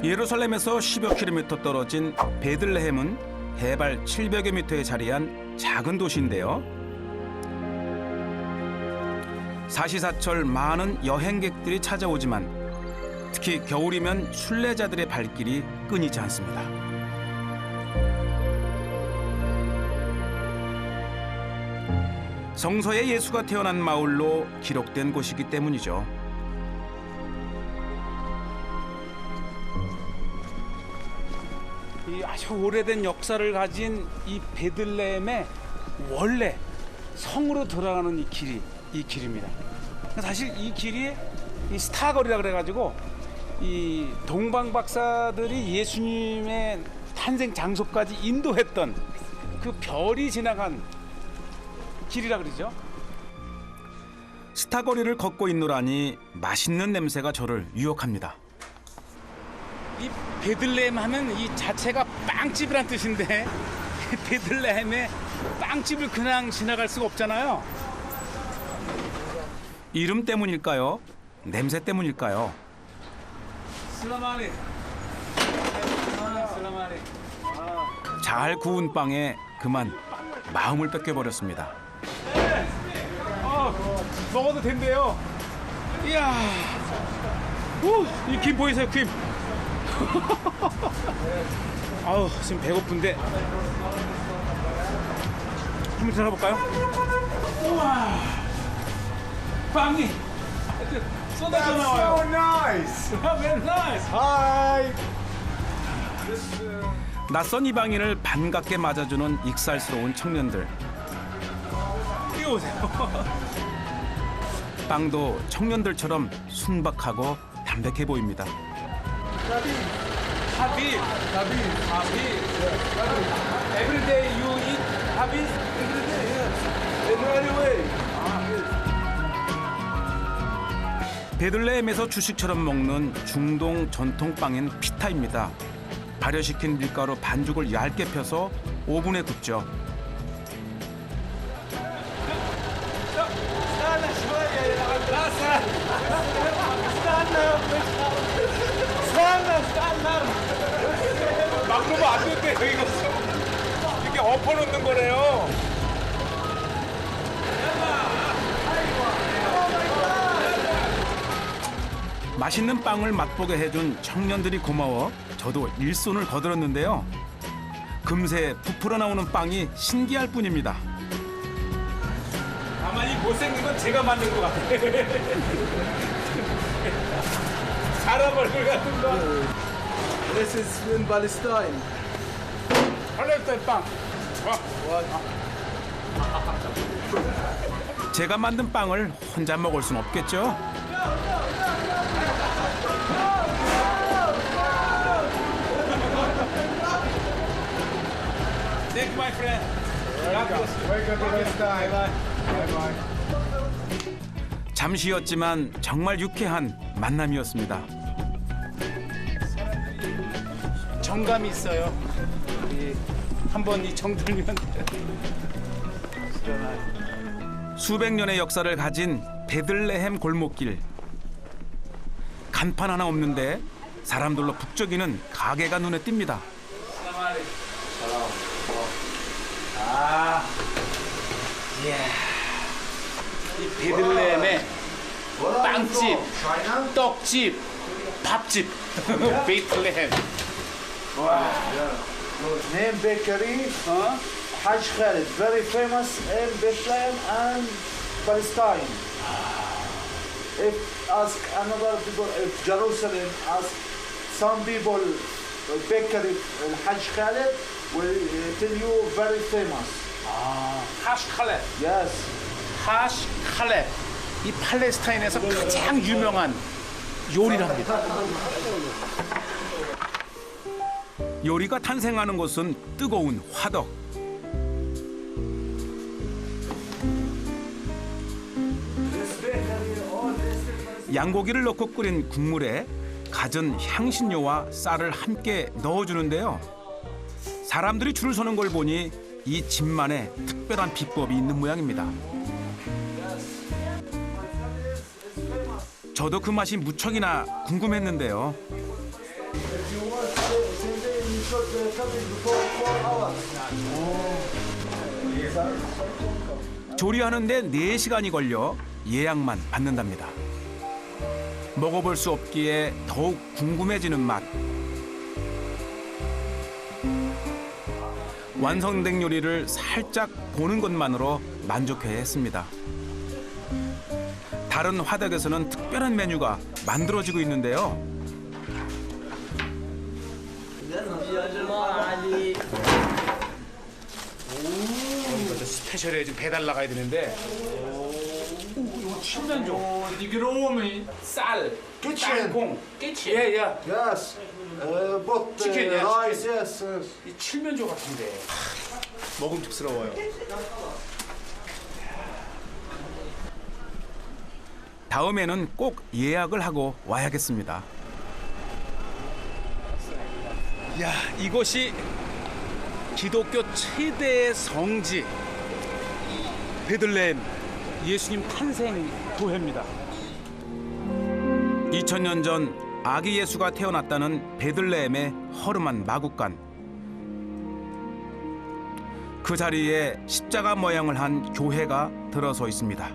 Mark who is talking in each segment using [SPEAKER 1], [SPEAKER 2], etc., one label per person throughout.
[SPEAKER 1] 예루살렘에서 10여 킬로미터 떨어진 베들레헴은 해발 700여 미터에 자리한 작은 도시인데요. 사시사철 많은 여행객들이 찾아오지만 특히 겨울이면 순례자들의 발길이 끊이지 않습니다. 성서에 예수가 태어난 마을로 기록된 곳이기 때문이죠.
[SPEAKER 2] 이 아주 오래된 역사를 가진 이 베들레헴의 원래 성으로 돌아가는 이 길입니다. 사실 이 길이 이 스타거리라 그래가지고 이 동방 박사들이 예수님의 탄생 장소까지 인도했던 그 별이 지나간 길이라 그러죠.
[SPEAKER 1] 스타거리를 걷고 있노라니 맛있는 냄새가 저를 유혹합니다.
[SPEAKER 2] 이 베들레헴 하면 이 자체가 빵집이란 뜻인데 베들레헴에 빵집을 그냥 지나갈 수가 없잖아요.
[SPEAKER 1] 이름 때문일까요? 냄새 때문일까요?
[SPEAKER 2] 슬라마리. 슬라마리.
[SPEAKER 1] 잘 구운 빵에 그만 마음을 뺏겨버렸습니다.
[SPEAKER 2] 먹어도 된대요. 이야. 이 김 보이세요, 김? 아우, 지금 배고픈데. 한번 들어볼까요? 우와. 빵이 쏟아져 나와요.
[SPEAKER 3] So nice.
[SPEAKER 2] Very nice.
[SPEAKER 3] Hi.
[SPEAKER 1] 낯선 이방인을 반갑게 맞아주는 익살스러운 청년들.
[SPEAKER 2] 이거 보세요.
[SPEAKER 1] 빵도 청년들처럼 순박하고 담백해 보입니다.
[SPEAKER 2] 하비. Every day you eat 하비?
[SPEAKER 3] Every day, yes. In any way.
[SPEAKER 1] 베들레헴에서 주식처럼 먹는 중동 전통 빵인 피타입니다. 발효시킨 밀가루 반죽을 얇게 펴서 오븐에 굽죠.
[SPEAKER 2] 막 그러면 안 된대, 이거. 이렇게 엎어놓는 거래요.
[SPEAKER 1] 맛있는 빵을 맛보게 해준 청년들이 고마워 저도 일손을 거들었는데요. 금세 부풀어 나오는 빵이 신기할 뿐입니다.
[SPEAKER 2] 가만히 못생긴 건 제가 만든 것 같아. 사람 얼굴 같은 거.
[SPEAKER 3] This is in Palestine.
[SPEAKER 2] 팔레스타인 빵.
[SPEAKER 1] 제가 만든 빵을 혼자 먹을 순 없겠죠?
[SPEAKER 2] Thank you, my friend.
[SPEAKER 3] Welcome to Palestine. Bye bye.
[SPEAKER 1] 잠시였지만 정말 유쾌한 만남이었습니다.
[SPEAKER 2] 정감이 있어요. 한번 이 정들면
[SPEAKER 1] 수백 년의 역사를 가진 베들레헴 골목길. 간판 하나 없는데 사람들로 북적이는 가게가 눈에 띕니다.
[SPEAKER 2] 이 베들레헴의 빵집, 떡집, 밥집. 베들레헴.
[SPEAKER 3] Name bakery. Haj Khalid, very famous in Bethlehem and Palestine. If ask another people, if Jerusalem ask some people, bakery Haj Khalid will tell you very famous.
[SPEAKER 2] 하시칼렙.
[SPEAKER 3] Yes.
[SPEAKER 2] 하시칼렙. 이 팔레스타인에서 가장 유명한 요리랍니다.
[SPEAKER 1] 요리가 탄생하는 곳은 뜨거운 화덕. 양고기를 넣고 끓인 국물에 갖은 향신료와 쌀을 함께 넣어주는데요. 사람들이 줄을 서는 걸 보니 이 집만의 특별한 비법이 있는 모양입니다. 저도 그 맛이 무척이나 궁금했는데요.
[SPEAKER 3] If you want same day, you should come in before 4 hours.
[SPEAKER 1] 조리하는데 4시간이 걸려 예약만 받는답니다. 먹어볼 수 없기에 더욱 궁금해지는 맛. 완성된 요리를 살짝 보는 것만으로 만족해야 했습니다. 다른 화덕에서는 특별한 메뉴가 만들어지고 있는데요.
[SPEAKER 2] 이것도 스페셜에 지금 배달 나가야 되는데. 이거 칠면조. 이그로미 쌀.
[SPEAKER 3] Kitchen.
[SPEAKER 2] 땅콩. 깨치. 예, 예.
[SPEAKER 3] Yes. But
[SPEAKER 2] Chicken, yeah,
[SPEAKER 3] rice, yes.
[SPEAKER 2] 이 칠면조 같은데. 먹음직스러워요.
[SPEAKER 1] 다음에는 꼭 예약을 하고 와야겠습니다.
[SPEAKER 2] 야, 이곳이 기독교 최대의 성지 베들레헴 예수님 탄생 교회입니다.
[SPEAKER 1] 2000년 전 아기 예수가 태어났다는 베들레헴의 허름한 마구간. 그 자리에 십자가 모양을 한 교회가 들어서 있습니다.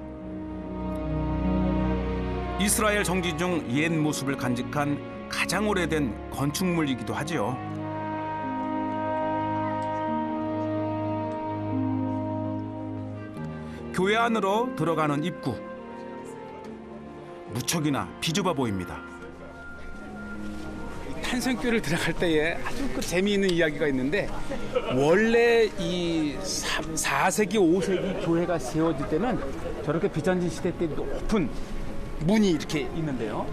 [SPEAKER 1] 이스라엘 정지 중 옛 모습을 간직한 가장 오래된 건축물이기도 하지요. 교회 안으로 들어가는 입구. 무척이나 비좁아 보입니다.
[SPEAKER 2] 탄생교회를 들어갈 때에 아주 그 재미있는 이야기가 있는데 원래 이 4세기, 5세기 교회가 세워질 때는 저렇게 비잔tin 시대 때 높은 문이 이렇게 있는데요.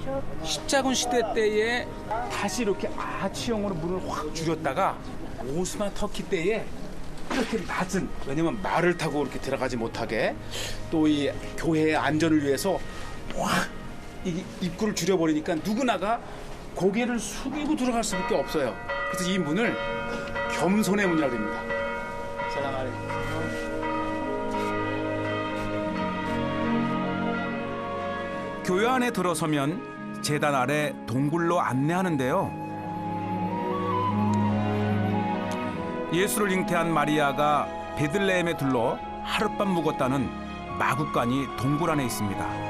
[SPEAKER 2] 십자군 시대 때에 다시 이렇게 아치형으로 문을 확 줄였다가 오스만 터키 때에 이렇게 낮은, 왜냐면 말을 타고 이렇게 들어가지 못하게 또 이 교회의 안전을 위해서 확 이 입구를 줄여버리니까 누구나가 고개를 숙이고 들어갈 수밖에 없어요. 그래서 이 문을 겸손의 문이라고 합니다.
[SPEAKER 1] 교회 안에 들어서면 제단 아래 동굴로 안내하는데요. 예수를 잉태한 마리아가 베들레헴에 들러 하룻밤 묵었다는 마구간이 동굴 안에 있습니다.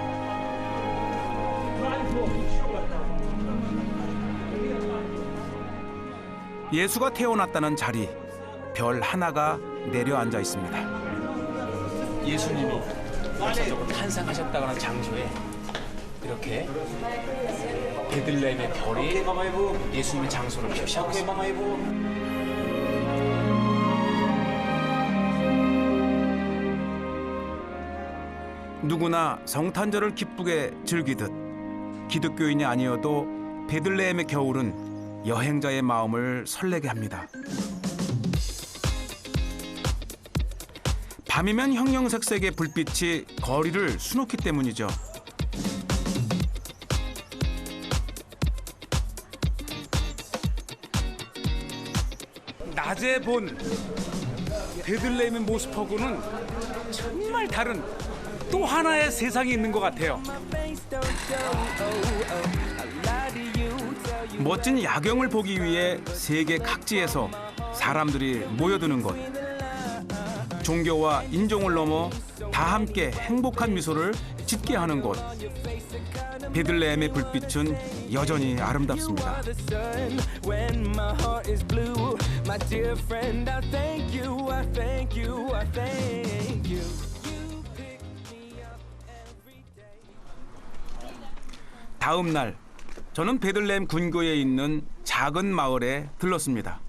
[SPEAKER 1] 예수가 태어났다는 자리, 별 하나가 내려앉아 있습니다.
[SPEAKER 2] 예수님이 역사적으로 탄생하셨다고 하는 장소에 이렇게 베들레헴의 별이 예수님의 장소를 표시하고 있습니다.
[SPEAKER 1] 누구나 성탄절을 기쁘게 즐기듯 기독교인이 아니어도 베들레헴의 겨울은 여행자의 마음을 설레게 합니다. 밤이면 형형색색의 불빛이 거리를 수놓기 때문이죠.
[SPEAKER 2] 낮에 본 베들레헴의 모습하고는 정말 다른 또 하나의 세상이 있는 것 같아요.
[SPEAKER 1] 멋진 야경을 보기 위해 세계 각지에서 사람들이 모여드는 곳. 종교와 인종을 넘어 다 함께 행복한 미소를 짓게 하는 곳. 베들레헴의 불빛은 여전히 아름답습니다. 다음 날 저는 베들레헴 군교에 있는 작은 마을에 들렀습니다.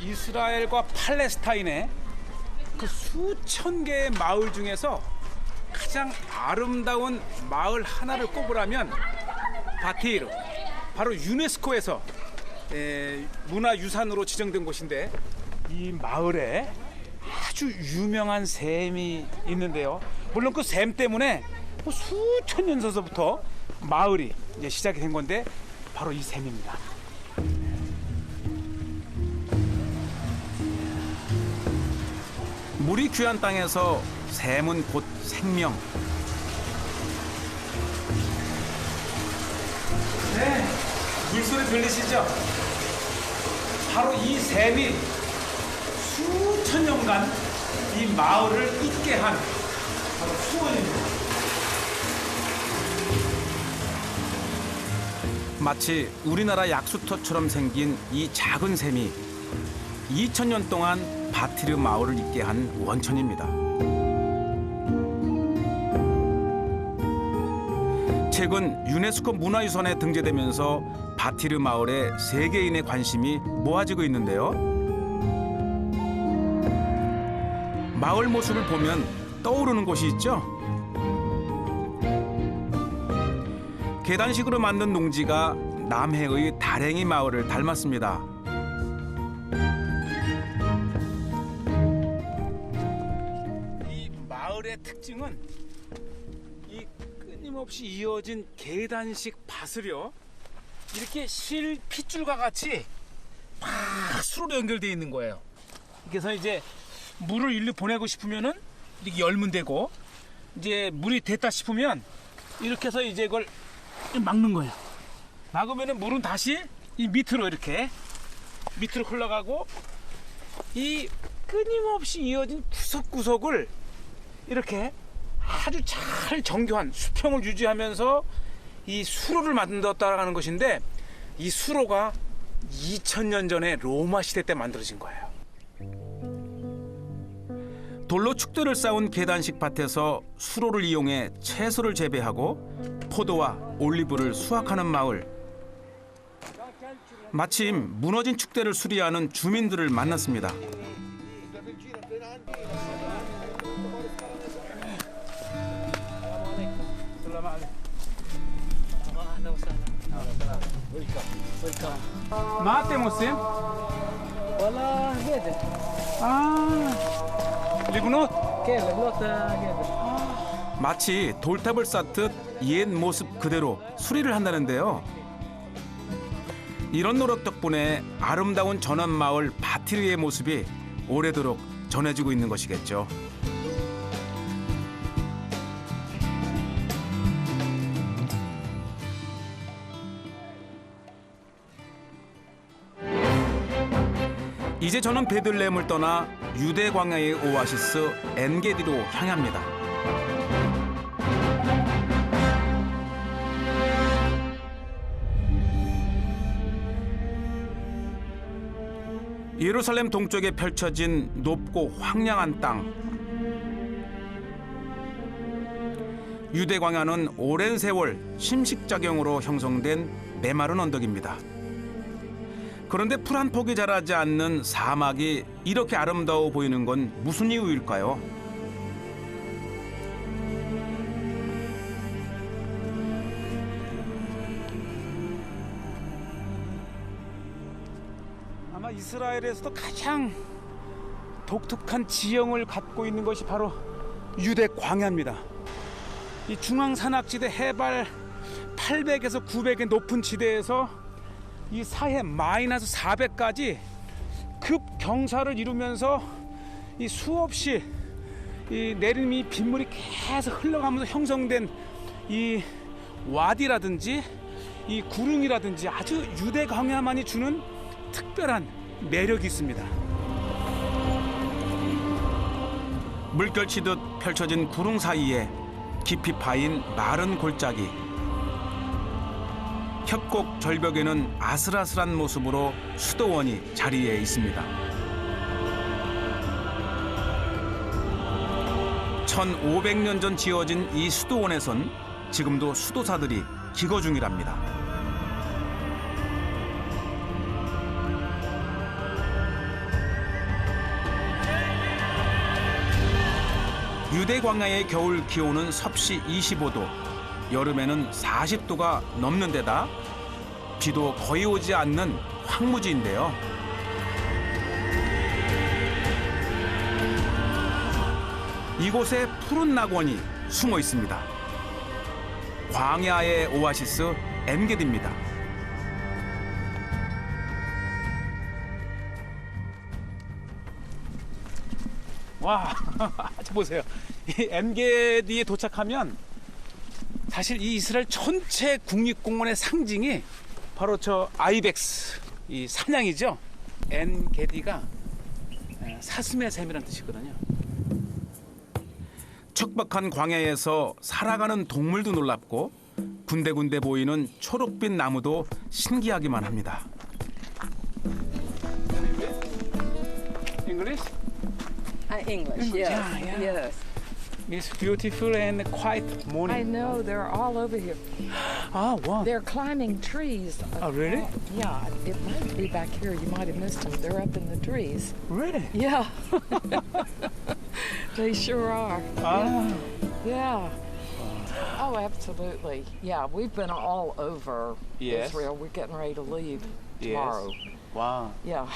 [SPEAKER 2] 이스라엘과 팔레스타인의 그 수천 개의 마을 중에서 가장 아름다운 마을 하나를 꼽으라면 바티르, 바로 유네스코에서 문화유산으로 지정된 곳인데 이 마을에 아주 유명한 샘이 있는데요. 물론 그 샘 때문에 뭐 수천 년 전서부터 마을이 이제 시작이 된 건데 바로 이 샘입니다.
[SPEAKER 1] 물이 귀한 땅에서 샘은 곧 생명.
[SPEAKER 2] 네,
[SPEAKER 1] 물소리 들리시죠? 바로 이 샘이 수천 년간 이 마을을 있게 한 바로 수원입니다. 마치 우리나라 약수터처럼 생긴 이 작은 샘이 2000년 동안 바티르 마을을 있게 한 원천입니다. 최근 유네스코 문화유산에 등재되면서 바티르 마을에 세계인의 관심이 모아지고 있는데요. 마을 모습을 보면 떠오르는 곳이 있죠. 계단식으로 만든 농지가 남해의 다랭이 마을을 닮았습니다. 이 마을의 특징은 이 끊임없이 이어진 계단식 밭을요, 이렇게 실 핏줄과 같이 막 수로로 연결되어 있는 거예요. 그래서 이제 물을 일로 보내고 싶으면은 이렇게 열면 되고, 이제 물이 됐다 싶으면 이렇게 해서 이제 이걸 막는 거예요. 막으면은 물은 다시 이 밑으로 이렇게 밑으로 흘러가고, 이 끊임없이 이어진 구석구석을 이렇게 아주 잘 정교한 수평을 유지하면서 이 수로를 만들었다라는 것인데, 이 수로가 2000년 전에 로마 시대 때 만들어진 거예요. 돌로 축대를 쌓은 계단식 밭에서 수로를 이용해 채소를 재배하고 포도와 올리브를 수확하는 마을. 마침 무너진 축대를 수리하는 주민들을 만났습니다. 마 때문에?
[SPEAKER 4] والله قادر
[SPEAKER 1] 리브넛?
[SPEAKER 4] كيف الوقت قادر
[SPEAKER 1] 마치 돌탑을 쌓듯 옛 모습 그대로 수리를 한다는데요. 이런 노력 덕분에 아름다운 전원마을 바티르의 모습이 오래도록 전해지고 있는 것이겠죠. 이제 저는 베들레헴을 떠나 유대 광야의 오아시스 엔게디로 향합니다. 예루살렘 동쪽에 펼쳐진 높고 황량한 땅. 유대 광야는 오랜 세월 심식작용으로 형성된 메마른 언덕입니다. 그런데 풀 한 폭이 자라지 않는 사막이 이렇게 아름다워 보이는 건 무슨 이유일까요? 아마 이스라엘에서도 가장 독특한 지형을 갖고 있는 것이 바로 유대 광야입니다. 이 중앙 산악지대 해발 800에서 900의 높은 지대에서 이 사해 마이너스 400까지 급경사를 이루면서 이 수없이 이 내리는 이 빗물이 계속 흘러가면서 형성된 이 와디라든지 이 구릉이라든지 아주 유대 광야만이 주는 특별한 매력이 있습니다. 물결치듯 펼쳐진 구릉 사이에 깊이 파인 마른 골짜기. 협곡 절벽에는 아슬아슬한 모습으로 수도원이 자리해 있습니다. 1500년 전 지어진 이 수도원에선 지금도 수도사들이 기거 중이랍니다. 유대 광야의 겨울 기온은 섭씨 25도, 여름에는 40도가 넘는 데다 비도 거의 오지 않는 황무지인데요. 이곳에 푸른 낙원이 숨어 있습니다. 광야의 오아시스 엔게디입니다. 와, 보세요. 이 엔게디에 도착하면 사실 이 이스라엘 전체 국립공원의 상징이
[SPEAKER 2] 바로 저 아이벡스 이 사냥이죠. 엔게디가 사슴의 샘이라는 뜻이거든요.
[SPEAKER 1] 척박한 광야에서 살아가는 동물도 놀랍고 군데군데 보이는 초록빛 나무도 신기하기만 합니다.
[SPEAKER 2] English?
[SPEAKER 5] English, yes.
[SPEAKER 2] Yeah, yeah.
[SPEAKER 5] Yes.
[SPEAKER 2] It's beautiful and quiet
[SPEAKER 5] I
[SPEAKER 2] morning.
[SPEAKER 5] know, they're all over here.
[SPEAKER 2] Ah, wow.
[SPEAKER 5] They're climbing trees.
[SPEAKER 2] Oh, really?
[SPEAKER 5] Yeah, it might be back here. You might have missed them. They're up in the trees.
[SPEAKER 2] Really?
[SPEAKER 5] Yeah. They sure are.
[SPEAKER 2] Ah.
[SPEAKER 5] Yeah. Oh, absolutely. Yeah, we've been all over
[SPEAKER 2] Yes.
[SPEAKER 5] Israel. We're getting ready to leave
[SPEAKER 2] Yes.
[SPEAKER 5] tomorrow.
[SPEAKER 2] Wow.
[SPEAKER 5] Yeah.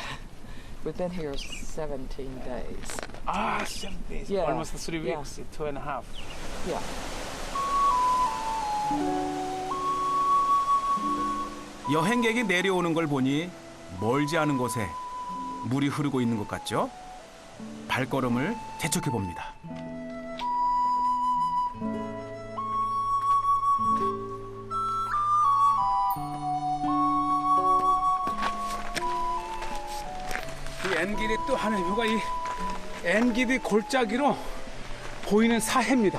[SPEAKER 5] We've been here 17 days.
[SPEAKER 2] Ah, 7 days.
[SPEAKER 5] Yeah.
[SPEAKER 2] Almost 3
[SPEAKER 5] Yeah.
[SPEAKER 2] weeks, 2.5.
[SPEAKER 5] Yeah.
[SPEAKER 1] 여행객이 내려오는 걸 보니 멀지 않은 곳에 물이 흐르고 있는 것 같죠? 발걸음을 재촉해 봅니다.
[SPEAKER 2] 이 엔기디 또 하는 이유가 이 엔기디 골짜기로 보이는 사해입니다.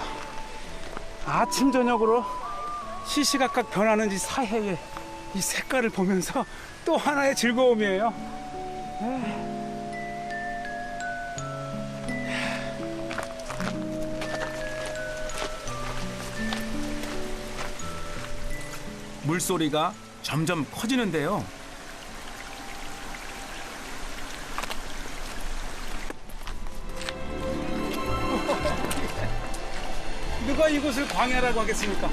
[SPEAKER 2] 아침 저녁으로 시시각각 변하는 이 사해의 이 색깔을 보면서 또 하나의 즐거움이에요.
[SPEAKER 1] 물소리가 점점 커지는데요.
[SPEAKER 2] 누가 이곳을 광야라고 하겠습니까?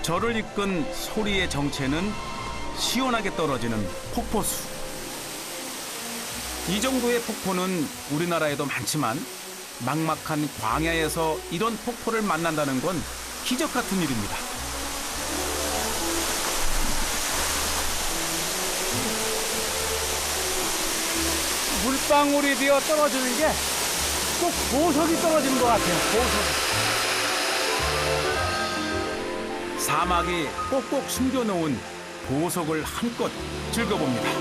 [SPEAKER 1] 저를 이끈 소리의 정체는 시원하게 떨어지는 폭포수. 이 정도의 폭포는 우리나라에도 많지만 막막한 광야에서 이런 폭포를 만난다는 건 기적 같은 일입니다.
[SPEAKER 2] 물방울이 되어 떨어지는 게 꼭 보석이 떨어지는 것 같아요. 보석.
[SPEAKER 1] 사막이 꼭꼭 숨겨놓은 보석을 한껏 즐겨봅니다.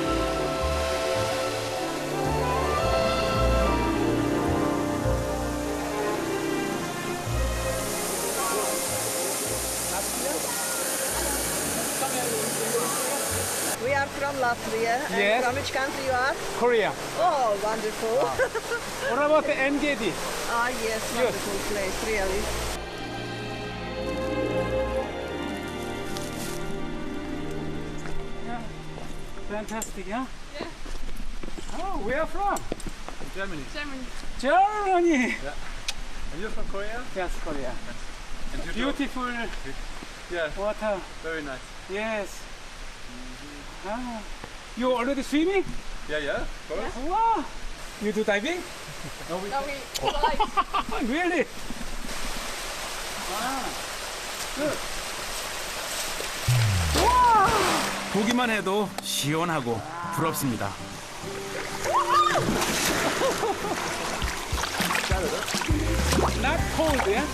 [SPEAKER 6] We are from Latvia. And
[SPEAKER 2] Yes.
[SPEAKER 6] from which country you are?
[SPEAKER 2] Korea.
[SPEAKER 6] Oh, wonderful.
[SPEAKER 2] What about the 엔게디?
[SPEAKER 6] Yes, wonderful place, really.
[SPEAKER 2] Fantastic, huh? Yeah. Oh, where from?
[SPEAKER 7] Germany.
[SPEAKER 2] Germany.
[SPEAKER 7] And you're from Korea?
[SPEAKER 2] Yes, Korea.
[SPEAKER 7] And you
[SPEAKER 2] Beautiful
[SPEAKER 7] Yeah,
[SPEAKER 2] water.
[SPEAKER 7] very nice.
[SPEAKER 2] Yes. Ah, you already swimming?
[SPEAKER 7] Yeah, yeah, of course.
[SPEAKER 2] Wow. You do diving? Really?
[SPEAKER 1] 보기만 해도 시원하고 부럽습니다.
[SPEAKER 2] Not cold, yeah?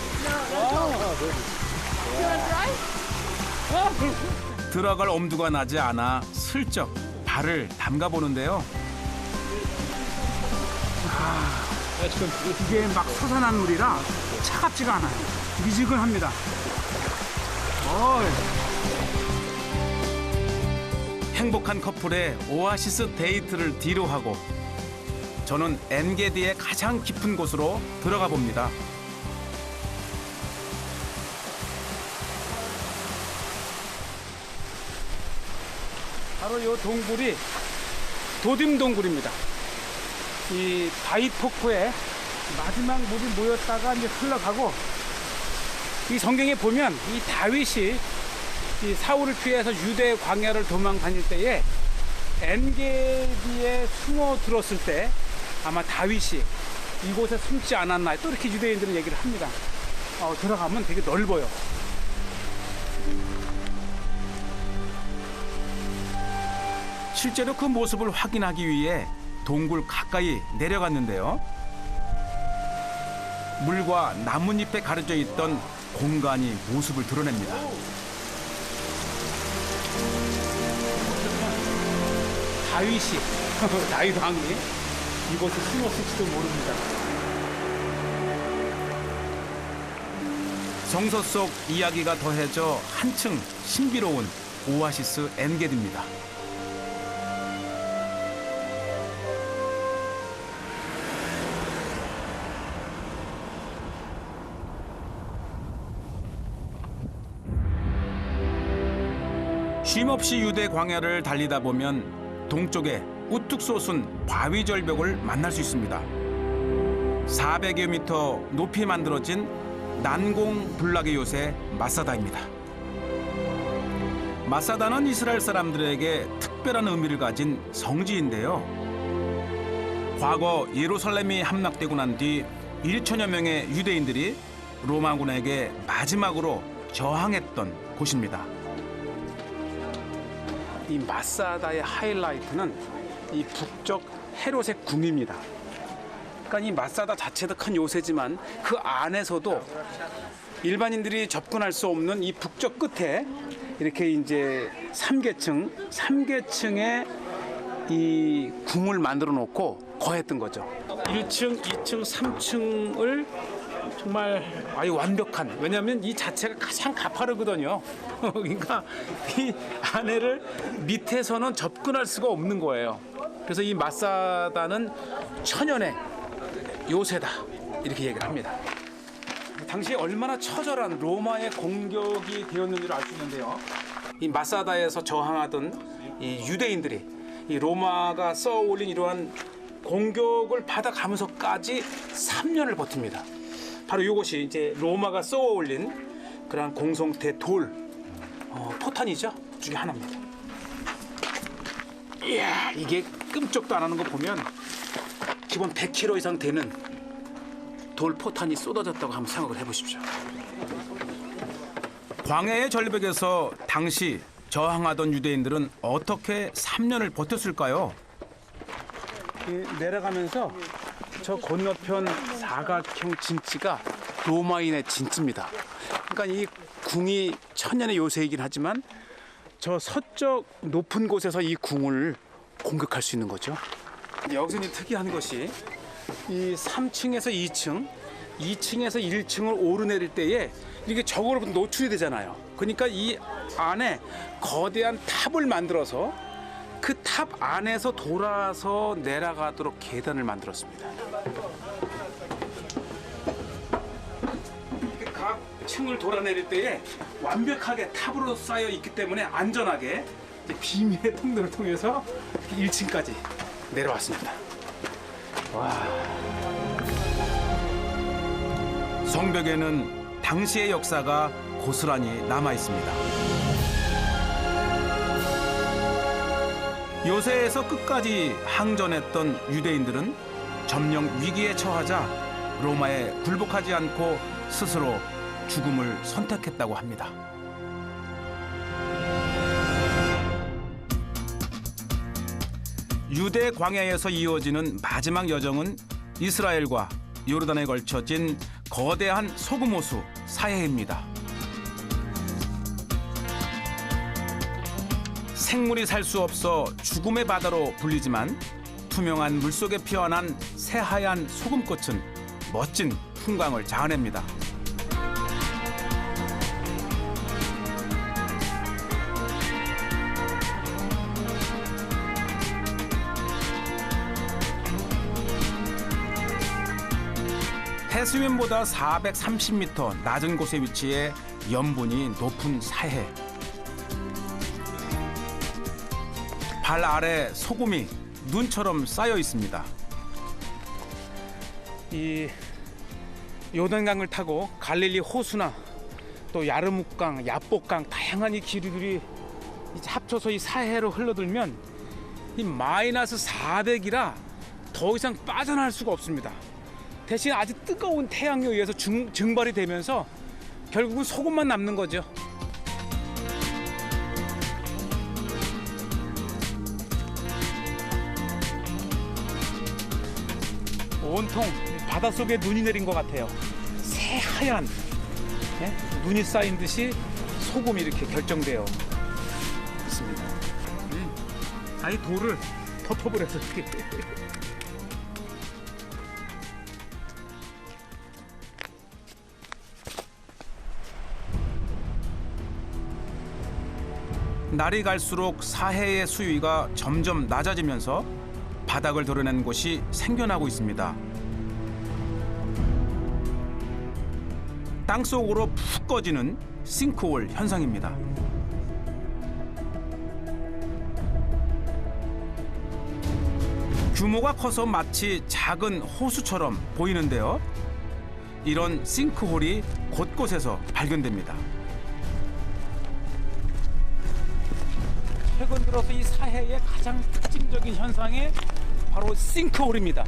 [SPEAKER 1] 들어갈 엄두가 나지 않아 슬쩍 발을 담가 보는데요.
[SPEAKER 2] 이게 막 솟아난 물이라 차갑지가 않아요. 미지근합니다.
[SPEAKER 1] 행복한 커플의 오아시스 데이트를 뒤로 하고 저는 엔게디의 가장 깊은 곳으로 들어가 봅니다.
[SPEAKER 2] 바로 이 동굴이 도딤 동굴입니다. 이 바위 폭포에 마지막 물이 모였다가 이제 흘러가고 이 성경에 보면 이 다윗이 이 사울을 피해서 유대 광야를 도망 다닐 때에 엔게디에 숨어 들었을 때 아마 다윗이 이곳에 숨지 않았나 또 이렇게 유대인들은 얘기를 합니다. 들어가면 되게 넓어요.
[SPEAKER 1] 실제로 그 모습을 확인하기 위해 동굴 가까이 내려갔는데요. 물과 나뭇잎에 가려져 있던 공간이 모습을 드러냅니다.
[SPEAKER 2] 다윗이 다윗 왕이 이곳에 숨었을지도 모릅니다.
[SPEAKER 1] 성서 속 이야기가 더해져 한층 신비로운 오아시스 엔게디입니다. 쉼없이 유대 광야를 달리다 보면 동쪽에 우뚝 솟은 바위 절벽을 만날 수 있습니다. 400여 미터 높이 만들어진 난공 불락의 요새 마사다입니다. 마사다는 이스라엘 사람들에게 특별한 의미를 가진 성지인데요. 과거 예루살렘이 함락되고 난 뒤 1천여 명의 유대인들이 로마군에게 마지막으로 저항했던 곳입니다.
[SPEAKER 2] 이 마사다의 하이라이트는 이 북쪽 헤롯의 궁입니다. 그러니까 이 마사다 자체도 큰 요새지만 그 안에서도 일반인들이 접근할 수 없는 이 북쪽 끝에 이렇게 이제 3계층의 이 궁을 만들어 놓고 거했던 거죠. 1층, 2층, 3층을 정말 아주 완벽한, 왜냐하면 이 자체가 가장 가파르거든요. 그러니까 이 안에를 밑에서는 접근할 수가 없는 거예요. 그래서 이 마사다는 천연의 요새다 이렇게 얘기를 합니다. 당시에 얼마나 처절한 로마의 공격이 되었는지를 알 수 있는데요. 이 마사다에서 저항하던 이 유대인들이 이 로마가 써올린 이러한 공격을 받아가면서까지 3년을 버팁니다. 바로 이것이 이제 로마가 써올린 그러한 공성태 돌 포탄이죠. 중에 하나입니다. 이야, 이게 끔찍도 안 하는 거 보면 기본 100kg 이상 되는 돌 포탄이 쏟아졌다고 한번 생각을 해보십시오.
[SPEAKER 1] 광야의 절벽에서 당시 저항하던 유대인들은 어떻게 3년을 버텼을까요?
[SPEAKER 2] 내려가면서 저 건너편 사각형 진지가 로마인의 진지입니다. 그러니까 이 궁이 천년의 요새이긴 하지만 저 서쪽 높은 곳에서 이 궁을 공격할 수 있는 거죠. 여기서 이제 특이한 것이 이 3층에서 2층, 2층에서 1층을 오르내릴 때에 이게 저거로 노출이 되잖아요. 그러니까 이 안에 거대한 탑을 만들어서 그 탑 안에서 돌아서 내려가도록 계단을 만들었습니다. 각 층을 돌아내릴 때에 완벽하게 탑으로 쌓여 있기 때문에 안전하게 비밀의 통로를 통해서 1층까지 내려왔습니다.
[SPEAKER 1] 성벽에는 당시의 역사가 고스란히 남아 있습니다. 요새에서 끝까지 항전했던 유대인들은 점령 위기에 처하자 로마에 굴복하지 않고 스스로 죽음을 선택했다고 합니다. 유대 광야에서 이어지는 마지막 여정은 이스라엘과 요르단에 걸쳐진 거대한 소금호수 사해입니다. 생물이 살 수 없어 죽음의 바다로 불리지만 투명한 물속에 피어난 새하얀 소금꽃은 멋진 풍광을 자아냅니다. 해수면보다 430m 낮은 곳에 위치해 염분이 높은 사해. 발 아래 소금이 눈처럼 쌓여 있습니다.
[SPEAKER 2] 이 요단강을 타고 갈릴리 호수나 또 야르묵강, 야복강 다양한 이 기류들이 이제 합쳐서 이 사해로 흘러들면 이 마이너스 400이라 더 이상 빠져나갈 수가 없습니다. 대신 아주 뜨거운 태양에 의해서 증발이 되면서 결국은 소금만 남는 거죠. 온통 바닷속에 눈이 내린 것 같아요. 새하얀 예? 눈이 쌓인 듯이 소금이 이렇게 결정되어 있습니다. 아니 돌을 덮어버려서 이렇게.
[SPEAKER 1] 날이 갈수록 사해의 수위가 점점 낮아지면서 바닥을 드러낸 곳이 생겨나고 있습니다. 땅속으로 푹 꺼지는 싱크홀 현상입니다. 규모가 커서 마치 작은 호수처럼 보이는데요. 이런 싱크홀이 곳곳에서 발견됩니다.
[SPEAKER 2] 최근 들어서 이 사해의 가장 특징적인 현상이 바로 싱크홀입니다.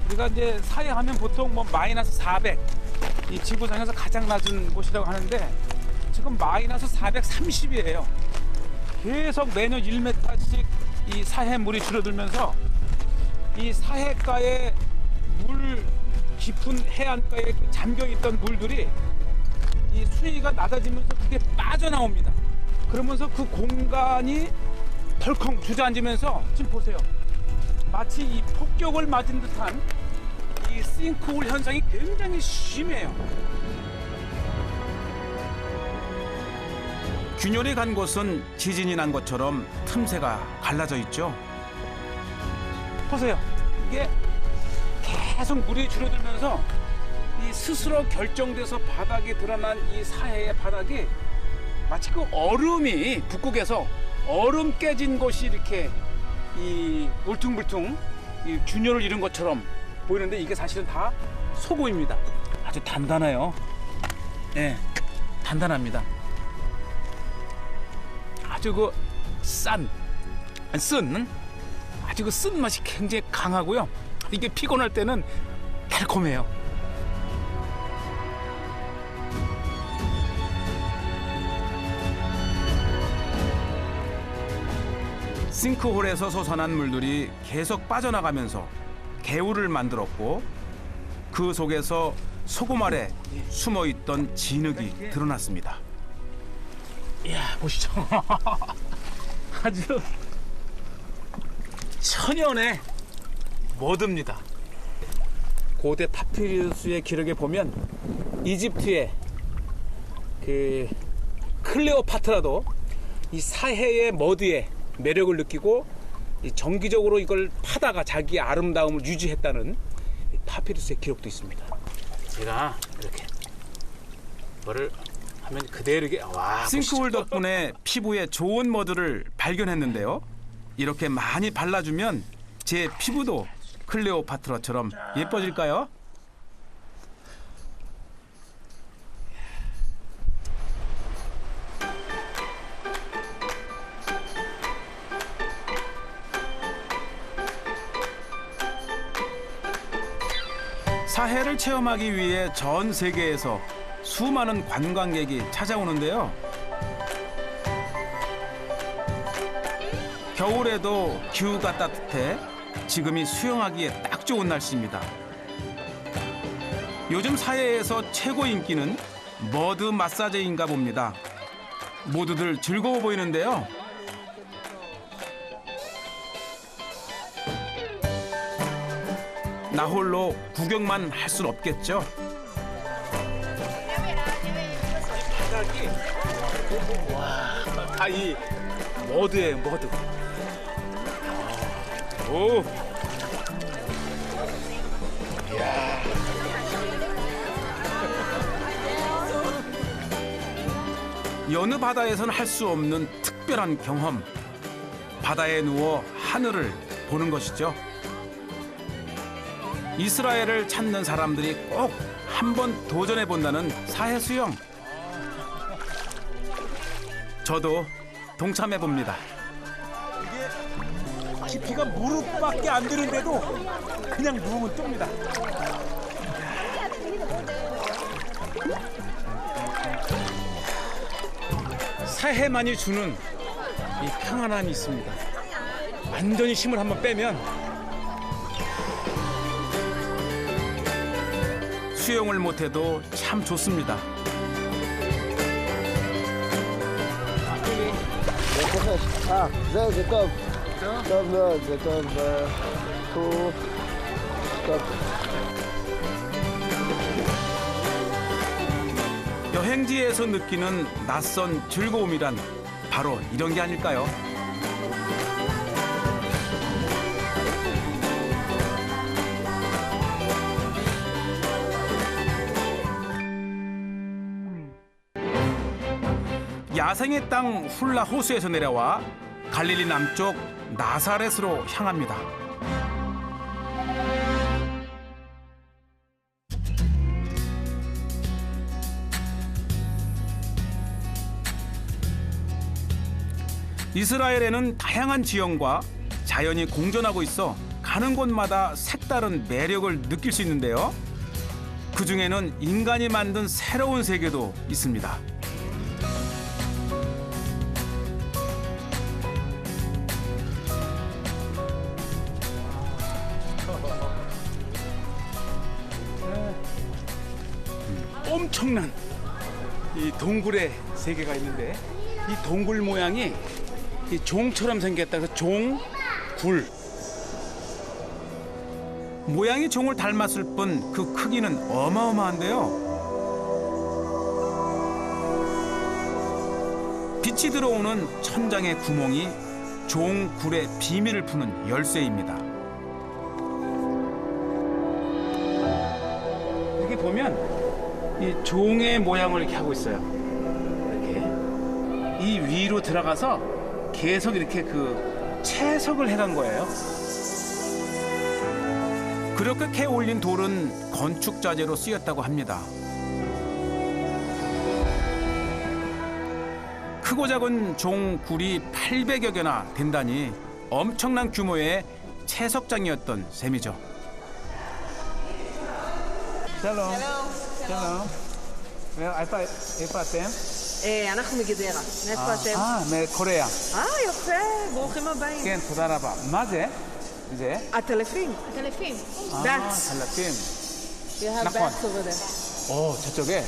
[SPEAKER 2] 우리가 이제 사해 하면 보통 뭐 마이너스 400, 이 지구상에서 가장 낮은 곳이라고 하는데 지금 마이너스 430이에요. 계속 매년 1m씩 이 사해 물이 줄어들면서 이 사해가의 물 깊은 해안가에 잠겨 있던 물들이 이 수위가 낮아지면서 그게 빠져나옵니다. 그러면서 그 공간이 덜컹 주저앉으면서 지금 보세요. 마치 이 폭격을 맞은 듯한 이 싱크홀 현상이 굉장히 심해요.
[SPEAKER 1] 균열이 간 곳은 지진이 난 것처럼 틈새가 갈라져 있죠.
[SPEAKER 2] 보세요. 이게 계속 물이 줄어들면서 이 스스로 결정돼서 바닥에 드러난 이 사해의 바닥이 마치 그 얼음이 북극에서 얼음 깨진 곳이 이렇게 이 울퉁불퉁 이 균열을 이룬 것처럼 보이는데 이게 사실은 다 소금입니다. 아주 단단해요. 예, 단단합니다. 아주 그 쓴 아주 그 쓴 맛이 굉장히 강하고요. 이게 피곤할 때는 달콤해요.
[SPEAKER 1] 싱크홀에서 솟아난 물들이 계속 빠져나가면서 개울을 만들었고 그 속에서 소금 아래 숨어있던 진흙이 드러났습니다.
[SPEAKER 2] 이야, 보시죠. 아주 천연의 머드입니다. 고대 파피루스의 기록에 보면 이집트의 그 클레오파트라도 이 사해의 머드에 매력을 느끼고 정기적으로 이걸 파다가 자기의 아름다움을 유지했다는 파피루스의 기록도 있습니다. 제가 이렇게 이거를 하면 그대로 이게 와.
[SPEAKER 1] 싱크홀 덕분에 피부에 좋은 머드를 발견했는데요. 이렇게 많이 발라주면 제 피부도 클레오파트라처럼 예뻐질까요? 사해를 체험하기 위해 전 세계에서 수많은 관광객이 찾아오는데요. 겨울에도 기후가 따뜻해 지금이 수영하기에 딱 좋은 날씨입니다. 요즘 사해에서 최고 인기는 머드 마사지인가 봅니다. 모두들 즐거워 보이는데요. 나 홀로 구경만 할 순 없겠죠.
[SPEAKER 2] 바닥이 와, 다 이 머드예요, 머드. 오. 이야.
[SPEAKER 1] 여느 바다에선 할 수 없는 특별한 경험. 바다에 누워 하늘을 보는 것이죠. 이스라엘을 찾는 사람들이 꼭 한번 도전해 본다는 사해 수영. 저도 동참해 봅니다.
[SPEAKER 2] 깊이가 무릎밖에 안 되는데도 그냥 누우면 뜹니다. 사해만이 주는 이 평안함이 있습니다. 완전히 힘을 한번 빼면
[SPEAKER 1] 수영을 못해도 참 좋습니다.
[SPEAKER 8] זה טוב. טוב מאוד, זה טוב. טוב.
[SPEAKER 1] 여행지에서 느끼는 낯선 즐거움이란 바로 이런 게 아닐까요? 야생의 땅 훌라 호수에서 내려와 갈릴리 남쪽 나사렛으로 향합니다. 이스라엘에는 다양한 지형과 자연이 공존하고 있어 가는 곳마다 색다른 매력을 느낄 수 있는데요. 그 중에는 인간이 만든 새로운 세계도 있습니다.
[SPEAKER 2] 엄청난 이 동굴의 세계가 있는데 이 동굴 모양이 이 종처럼 생겼다. 그래서 종굴.
[SPEAKER 1] 모양이 종을 닮았을 뿐 그 크기는 어마어마한데요. 빛이 들어오는 천장의 구멍이 종굴의 비밀을 푸는 열쇠입니다.
[SPEAKER 2] 이렇게 보면 이 종의 모양을 이렇게 하고 있어요. 이렇게 이 위로 들어가서 계속 이렇게 그 채석을 해간 거예요.
[SPEAKER 1] 그렇게 캐 올린 돌은 건축 자재로 쓰였다고 합니다. 크고 작은 종굴이 800여 개나 된다니 엄청난 규모의 채석장이었던 셈이죠.
[SPEAKER 2] שלום. שלום. איפה אתם?
[SPEAKER 6] אנחנו מגדרה. מאיפה אתם?
[SPEAKER 2] מקוריאה.
[SPEAKER 6] יפה, ברוכים הבאים.
[SPEAKER 2] כן, תודה רבה. מה זה? זה?
[SPEAKER 6] הטלפים.
[SPEAKER 5] Telefim.
[SPEAKER 2] 달라핀.
[SPEAKER 6] You have
[SPEAKER 2] נכון.
[SPEAKER 6] bats over there.
[SPEAKER 2] 저쪽에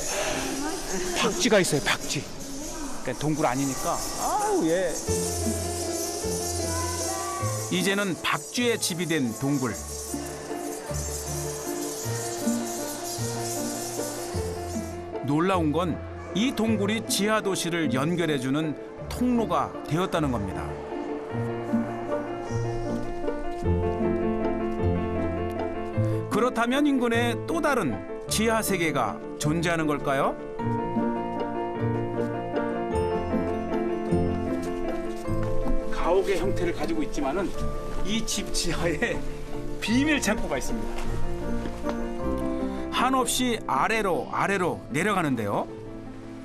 [SPEAKER 2] 박쥐가 있어요, 박쥐. 그러니까 동굴 아니니까. 아우, 예.
[SPEAKER 1] 이제는 박쥐의 집이 된 동굴. 놀라운 건 이 동굴이 지하 도시를 연결해주는 통로가 되었다는 겁니다. 그렇다면 인근에 또 다른 지하 세계가 존재하는 걸까요?
[SPEAKER 2] 가옥의 형태를 가지고 있지만은 이 집 지하에 비밀 창고가 있습니다.
[SPEAKER 1] 한없이 아래로 내려가는데요.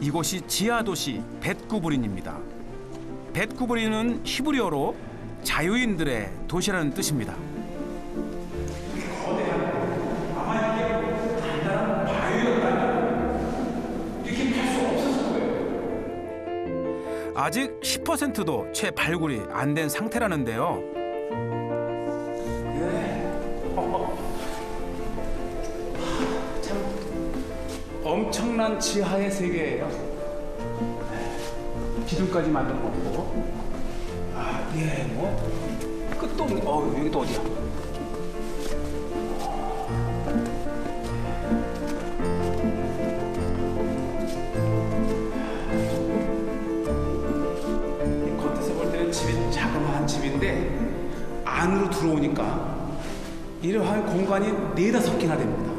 [SPEAKER 1] 이곳이 지하 도시 벳구브린입니다. 벳구브린은 히브리어로 자유인들의 도시라는 뜻입니다. 아직 10%도 채 발굴이 안 된 상태라는데요.
[SPEAKER 2] 엄청난 지하의 세계예요. 기둥까지 만든 거고. 끝도 없네. 여기 또 어디야? 겉에서 볼 때는 집이 자그마한 집인데 안으로 들어오니까 이러한 공간이 4-5개나 됩니다.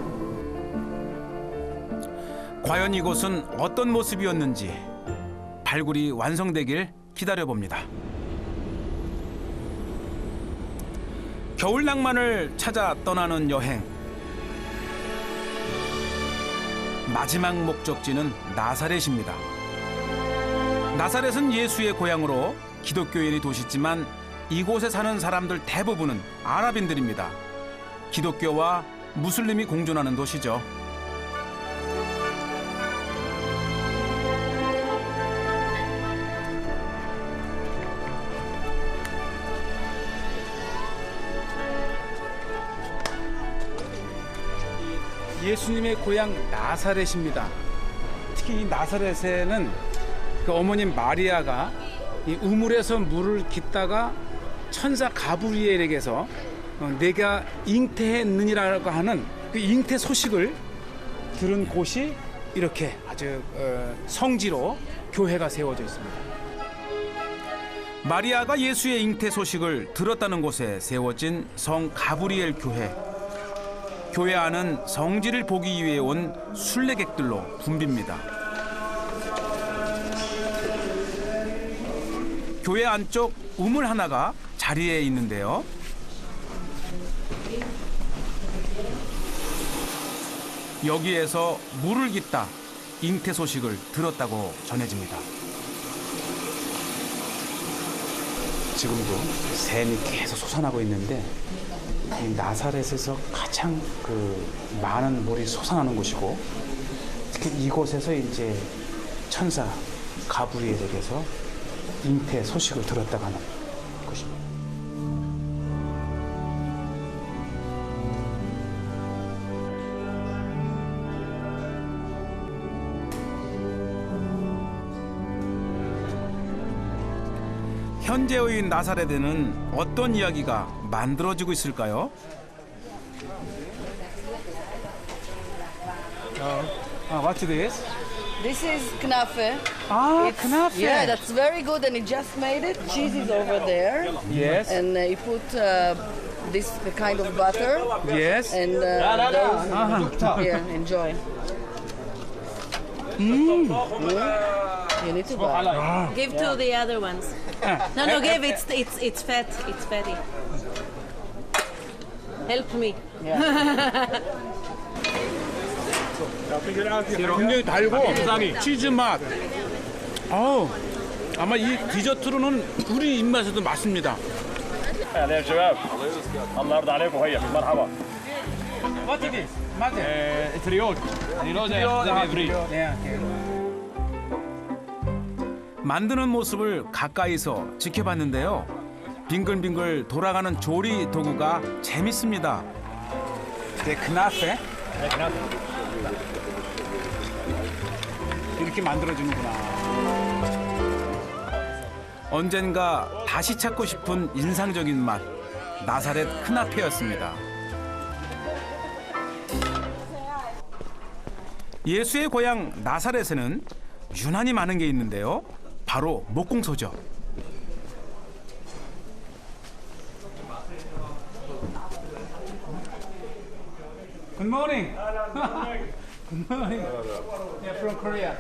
[SPEAKER 1] 과연 이곳은 어떤 모습이었는지 발굴이 완성되길 기다려봅니다. 겨울 낭만을 찾아 떠나는 여행. 마지막 목적지는 나사렛입니다. 나사렛은 예수의 고향으로 기독교인이 도시지만 이곳에 사는 사람들 대부분은 아랍인들입니다. 기독교와 무슬림이 공존하는 도시죠.
[SPEAKER 2] 예수님의 고향 나사렛입니다. 특히 이 나사렛에는 그 어머님 마리아가 이 우물에서 물을 깃다가 천사 가브리엘에게서 내가 잉태했느니라고 하는 그 잉태 소식을 들은 곳이 이렇게 아주 성지로 교회가 세워져 있습니다.
[SPEAKER 1] 마리아가 예수의 잉태 소식을 들었다는 곳에 세워진 성 가브리엘 교회. 교회 안은 성지를 보기 위해 온 순례객들로 붐빕니다. 교회 안쪽 우물 하나가 자리에 있는데요. 여기에서 물을 깃다 잉태 소식을 들었다고 전해집니다.
[SPEAKER 2] 지금도 샘이 계속 솟아나고 있는데 이 나사렛에서 가장 많은 물이 솟아나는 곳이고 특히 이곳에서 이제 천사 가브리엘에게서 잉태 소식을 들었다고 하는 곳입니다.
[SPEAKER 1] 현재의 나사렛에는 어떤 이야기가 만들어지고 있을까요?
[SPEAKER 2] What's this?
[SPEAKER 9] This is knafe.
[SPEAKER 2] 아, 그나페.
[SPEAKER 9] Yeah, that's very good, and he just made it. Cheese is over there,
[SPEAKER 2] Yes.
[SPEAKER 9] and he put this kind of butter,
[SPEAKER 2] Yes.
[SPEAKER 9] and those. Yeah, enjoy. You need to buy.
[SPEAKER 6] Give to the other ones. No, give. It's fat. It's fatty. Help me.
[SPEAKER 2] 굉장히 달고 치즈 맛. 아우, 아마 이 디저트로는 우리 입맛에도 맞습니다.
[SPEAKER 7] اهلا يا شباب الله يرضى عليكم هيا مرحبا
[SPEAKER 2] What is this? 맞아.
[SPEAKER 7] تريود
[SPEAKER 1] 만드는 모습을 가까이서 지켜봤는데요. 빙글빙글 돌아가는 조리 도구가 재밌습니다.
[SPEAKER 2] 네, 그나페. 이렇게 만들어주는구나.
[SPEAKER 1] 언젠가 다시 찾고 싶은 인상적인 맛, 나사렛 크나페였습니다. 예수의 고향 나사렛에는 유난히 많은 게 있는데요. 바로 목공소죠.
[SPEAKER 2] Good morning. Good morning. Yeah, from Korea.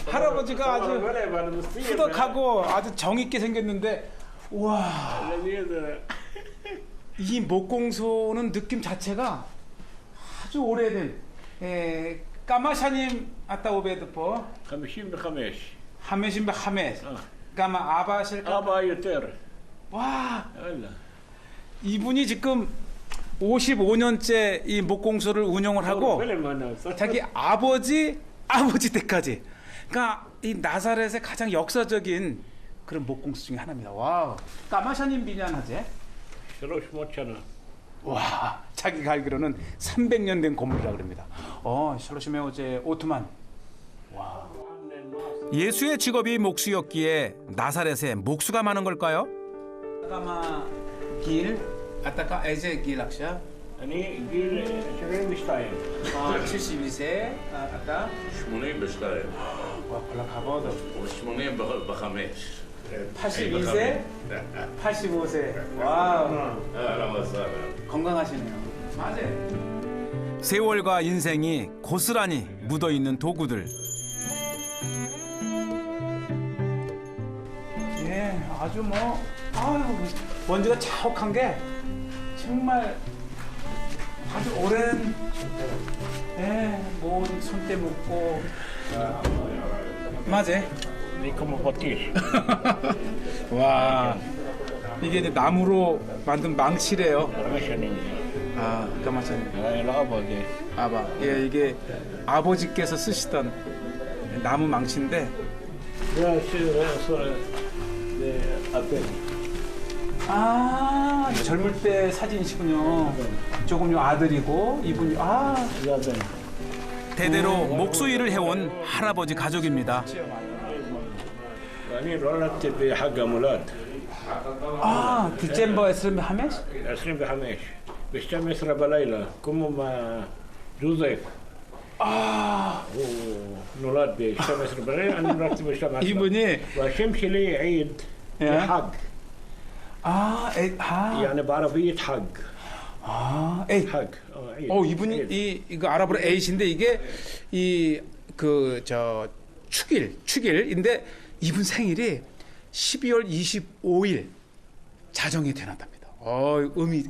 [SPEAKER 2] 할아버지가 아주 후덕하고 아주 정있게 생겼는데, 와, 이 목공소는 느낌 자체가 아주 오래된 까마샤님 아따 오베드포
[SPEAKER 7] 55
[SPEAKER 2] 하메신 하메스 까마 아바실
[SPEAKER 7] ابا يطير
[SPEAKER 2] 와,
[SPEAKER 7] هلا
[SPEAKER 2] 이분이 지금 55년째 이 목공소를 운영을 하고
[SPEAKER 7] فيلم انا
[SPEAKER 2] 자기 아버지 때까지, 그러니까 이 나사렛의 가장 역사적인 그런 목공소 중에 하나입니다. 와우, 까마샤님 비냐나제.
[SPEAKER 7] شروش موتشنا
[SPEAKER 2] 와, 자기가 알기로는 300년 된 건물이라 그럽니다. 샬로시메오제 오트만. 와.
[SPEAKER 1] 예수의 직업이 목수였기에 나사렛에 목수가 많은 걸까요?
[SPEAKER 2] 까마 길 아따까 에제 길 악샤.
[SPEAKER 7] اني جيل شغال مشتايم
[SPEAKER 2] 72세 아따
[SPEAKER 10] 82
[SPEAKER 2] 와, 골라 가보도
[SPEAKER 10] و85
[SPEAKER 2] 82세 85세. 와,
[SPEAKER 10] اهلا وسهلا
[SPEAKER 2] 건강하시네요. 맞아요.
[SPEAKER 1] 세월과 인생이 고스란히 묻어있는 도구들.
[SPEAKER 2] 예, 아주 먼지가 자욱한 게 정말 아주 오랜, 뭔 손때 묻고. 맞아.
[SPEAKER 7] ليكم بطيخ
[SPEAKER 2] 와, 이게 이제 나무로 만든 망치래요.
[SPEAKER 7] رمشني
[SPEAKER 2] 아, 까마찬.
[SPEAKER 7] الابا دي
[SPEAKER 2] 아바. 예, 이게 아버지께서 쓰시던 나무 망치인데.
[SPEAKER 7] ده شيء صار ابل
[SPEAKER 2] 아, 젊을 때 사진이시군요. 조금 요 아들이고 이분이
[SPEAKER 7] زادن
[SPEAKER 1] 대대로 목수일을 해온 할아버지 가족입니다.
[SPEAKER 7] אני נולדתי בחג המולד,
[SPEAKER 2] 아, 디셈버 25?
[SPEAKER 7] 25, ב-12 בלילה, קומו ג'וזף. הוא נולד ב-12 בלילה, אני נולדתי ב-12.
[SPEAKER 2] 이분이
[SPEAKER 7] והשם שלי עיד לחג, يعني בערבית חג.
[SPEAKER 2] 에이.
[SPEAKER 7] חג. עיד.
[SPEAKER 2] 이분이 이거 아랍어로 에이신데 이게 축일인데 이분 생일이 12월 25일 자정이 태어났답니다.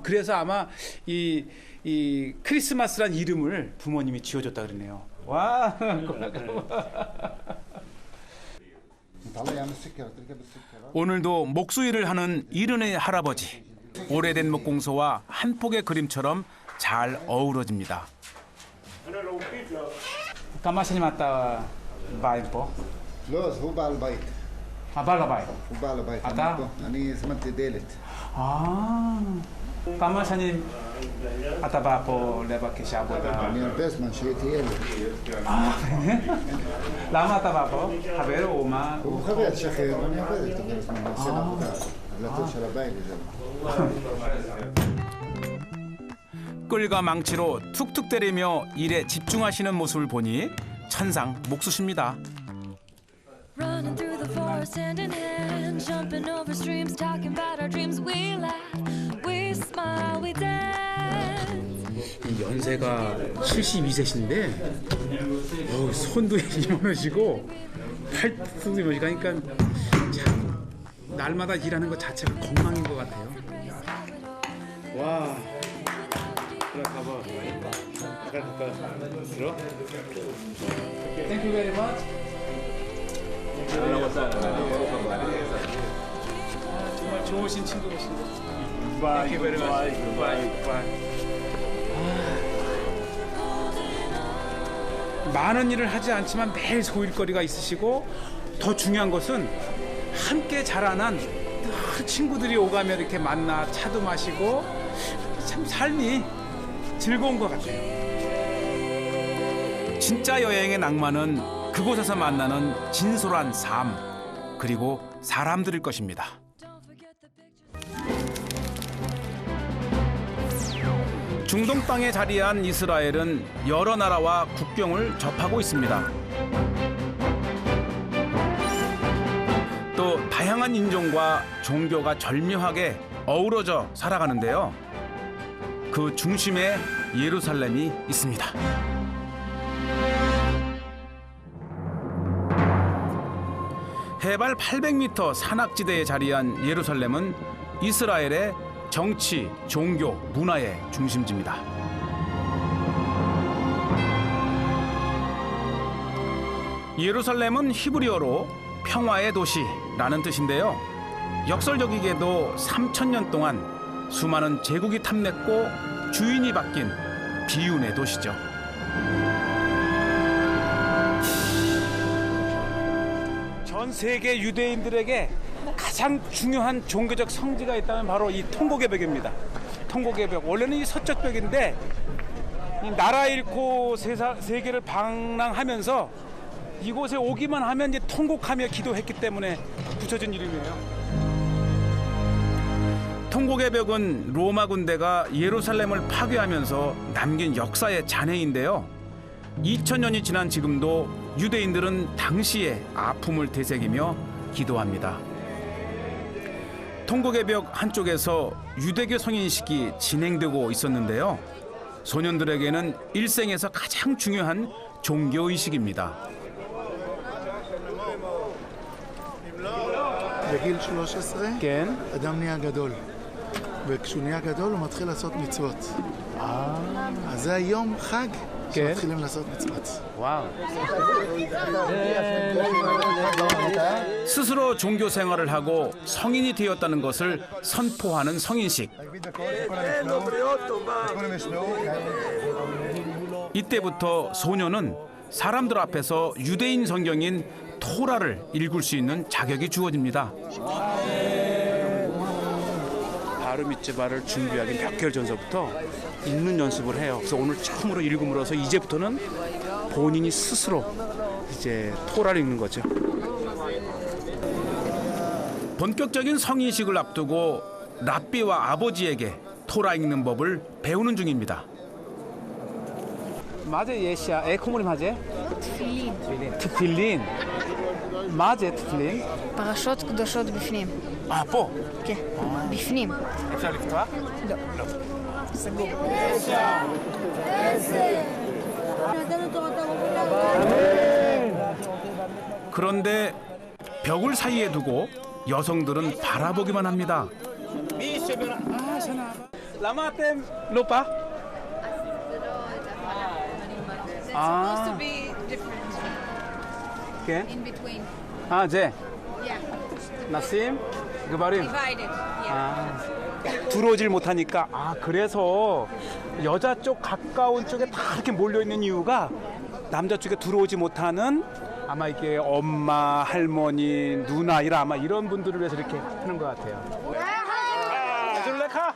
[SPEAKER 2] 그래서 아마 이 크리스마스란 이름을 부모님이 지어줬다 그러네요. 와.
[SPEAKER 1] 오늘도 목수일을 하는 이른의 할아버지. 오래된 목공소와 한 폭의 그림처럼 잘 어우러집니다.
[SPEAKER 2] 까마시니 맞다 바이포.
[SPEAKER 8] לא, אז הוא בעל בית.
[SPEAKER 2] בעל הבית.
[SPEAKER 8] הוא בעל הבית.
[SPEAKER 2] אתה?
[SPEAKER 8] אני הזמנתי דלת.
[SPEAKER 2] כמה שנים אתה בא פה לבקש עבודה?
[SPEAKER 8] אני הרבה זמן שהייתי ילד.
[SPEAKER 2] למה אתה בא פה? חבר או מה?
[SPEAKER 8] הוא חבר, שכן, ואני עובד איתו כל הזמן, עושה עבודה. הדלתות של הבית וזהו.
[SPEAKER 1] 끌과 망치로 툭툭 때리며 일에 집중하시는 모습을 보니 천상 목수십니다.
[SPEAKER 11] Running through the forest hand in hand, jumping over streams, talking about our dreams. We laugh, we smile, we dance.
[SPEAKER 2] 연세가 72세신데 손도 이만하시고 팔뚝도 이만하시고 하니까 참 날마다 일하는 것 자체가 건강인 것 같아요. 와, 그래 가봐. 들어? Thank you very much. 정말 좋으신 친구이신데. Thank you very much. Goodbye. 많은 일을 하지 않지만 매일 소일거리가 있으시고 더 중요한 것은 함께 자라난 친구들이 오가며 이렇게 만나 차도 마시고 참 삶이 즐거운 것 같아요.
[SPEAKER 1] 진짜 여행의 낭만은 그곳에서 만나는 진솔한 삶 그리고 사람들일 것입니다. 중동 땅에 자리한 이스라엘은 여러 나라와 국경을 접하고 있습니다. 또 다양한 인종과 종교가 절묘하게 어우러져 살아가는데요. 그 중심에 예루살렘이 있습니다. 해발 800m 산악지대에 자리한 예루살렘은 이스라엘의 정치, 종교, 문화의 중심지입니다. 예루살렘은 히브리어로 평화의 도시라는 뜻인데요. 역설적이게도 3000년 동안 수많은 제국이 탐냈고 주인이 바뀐 비운의 도시죠.
[SPEAKER 2] 전 세계 유대인들에게 가장 중요한 종교적 성지가 있다면 바로 이 통곡의 벽입니다. 통곡의 벽. 원래는 이 서쪽 벽인데 이 나라 잃고 세계를 방랑하면서 이곳에 오기만 하면 이제 통곡하며 기도했기 때문에 붙여진 이름이에요.
[SPEAKER 1] 통곡의 벽은 로마 군대가 예루살렘을 파괴하면서 남긴 역사의 잔해인데요. 2000년이 지난 지금도 유대인들은 당시의 아픔을 되새기며 기도합니다. 통곡의 벽 한쪽에서 유대교 성인식이 진행되고 있었는데요. 소년들에게는 일생에서 가장 중요한 종교의식입니다.
[SPEAKER 12] בגיל 13 אדם נהיה גדול, וכשהוא נהיה גדול הוא מתחיל לעשות מצוות. אז זה היום חג שמתחילים לעשות מצוות.
[SPEAKER 1] 스스로 종교 생활을 하고 성인이 되었다는 것을 선포하는 성인식. 이때부터 소녀는 사람들 앞에서 유대인 성경인 토라를 읽을 수 있는 자격이 주어집니다.
[SPEAKER 2] 바르미츠바를 준비하기 몇 개월 전서부터 읽는 연습을 해요. 그래서 오늘 처음으로 읽음으로써 이제부터는 본인이 스스로 이제 토라를 읽는 거죠.
[SPEAKER 1] 본격적인 성인식을 앞두고 랍비와 아버지에게 토라 읽는 법을 배우는 중입니다.
[SPEAKER 2] 맞아 예시야. 에코모리 맞아?
[SPEAKER 13] תפילין.
[SPEAKER 2] תפילין. מה זה תפילין?
[SPEAKER 13] פרשות קדושות בפנים.
[SPEAKER 2] פה?
[SPEAKER 13] כן, בפנים.
[SPEAKER 2] אפשר לפתוח?
[SPEAKER 13] לא. סגור.
[SPEAKER 1] 그런데 벽을 사이에 두고 여성들은 바라보기만 합니다.
[SPEAKER 2] למה אתם לא בא?
[SPEAKER 14] supposed to be different.
[SPEAKER 2] כן?
[SPEAKER 14] In between.
[SPEAKER 2] זה.
[SPEAKER 14] Yeah.
[SPEAKER 2] נשים? גברים?
[SPEAKER 14] Divided. Yeah.
[SPEAKER 2] 들어오질 못하니까 그래서 여자 쪽 가까운 쪽에 다 이렇게 몰려 있는 이유가 남자 쪽에 들어오지 못하는 아마 이게 엄마, 할머니, 누나 아마 이런 분들을 위해서 이렇게 하는 것 같아요. 줄레카?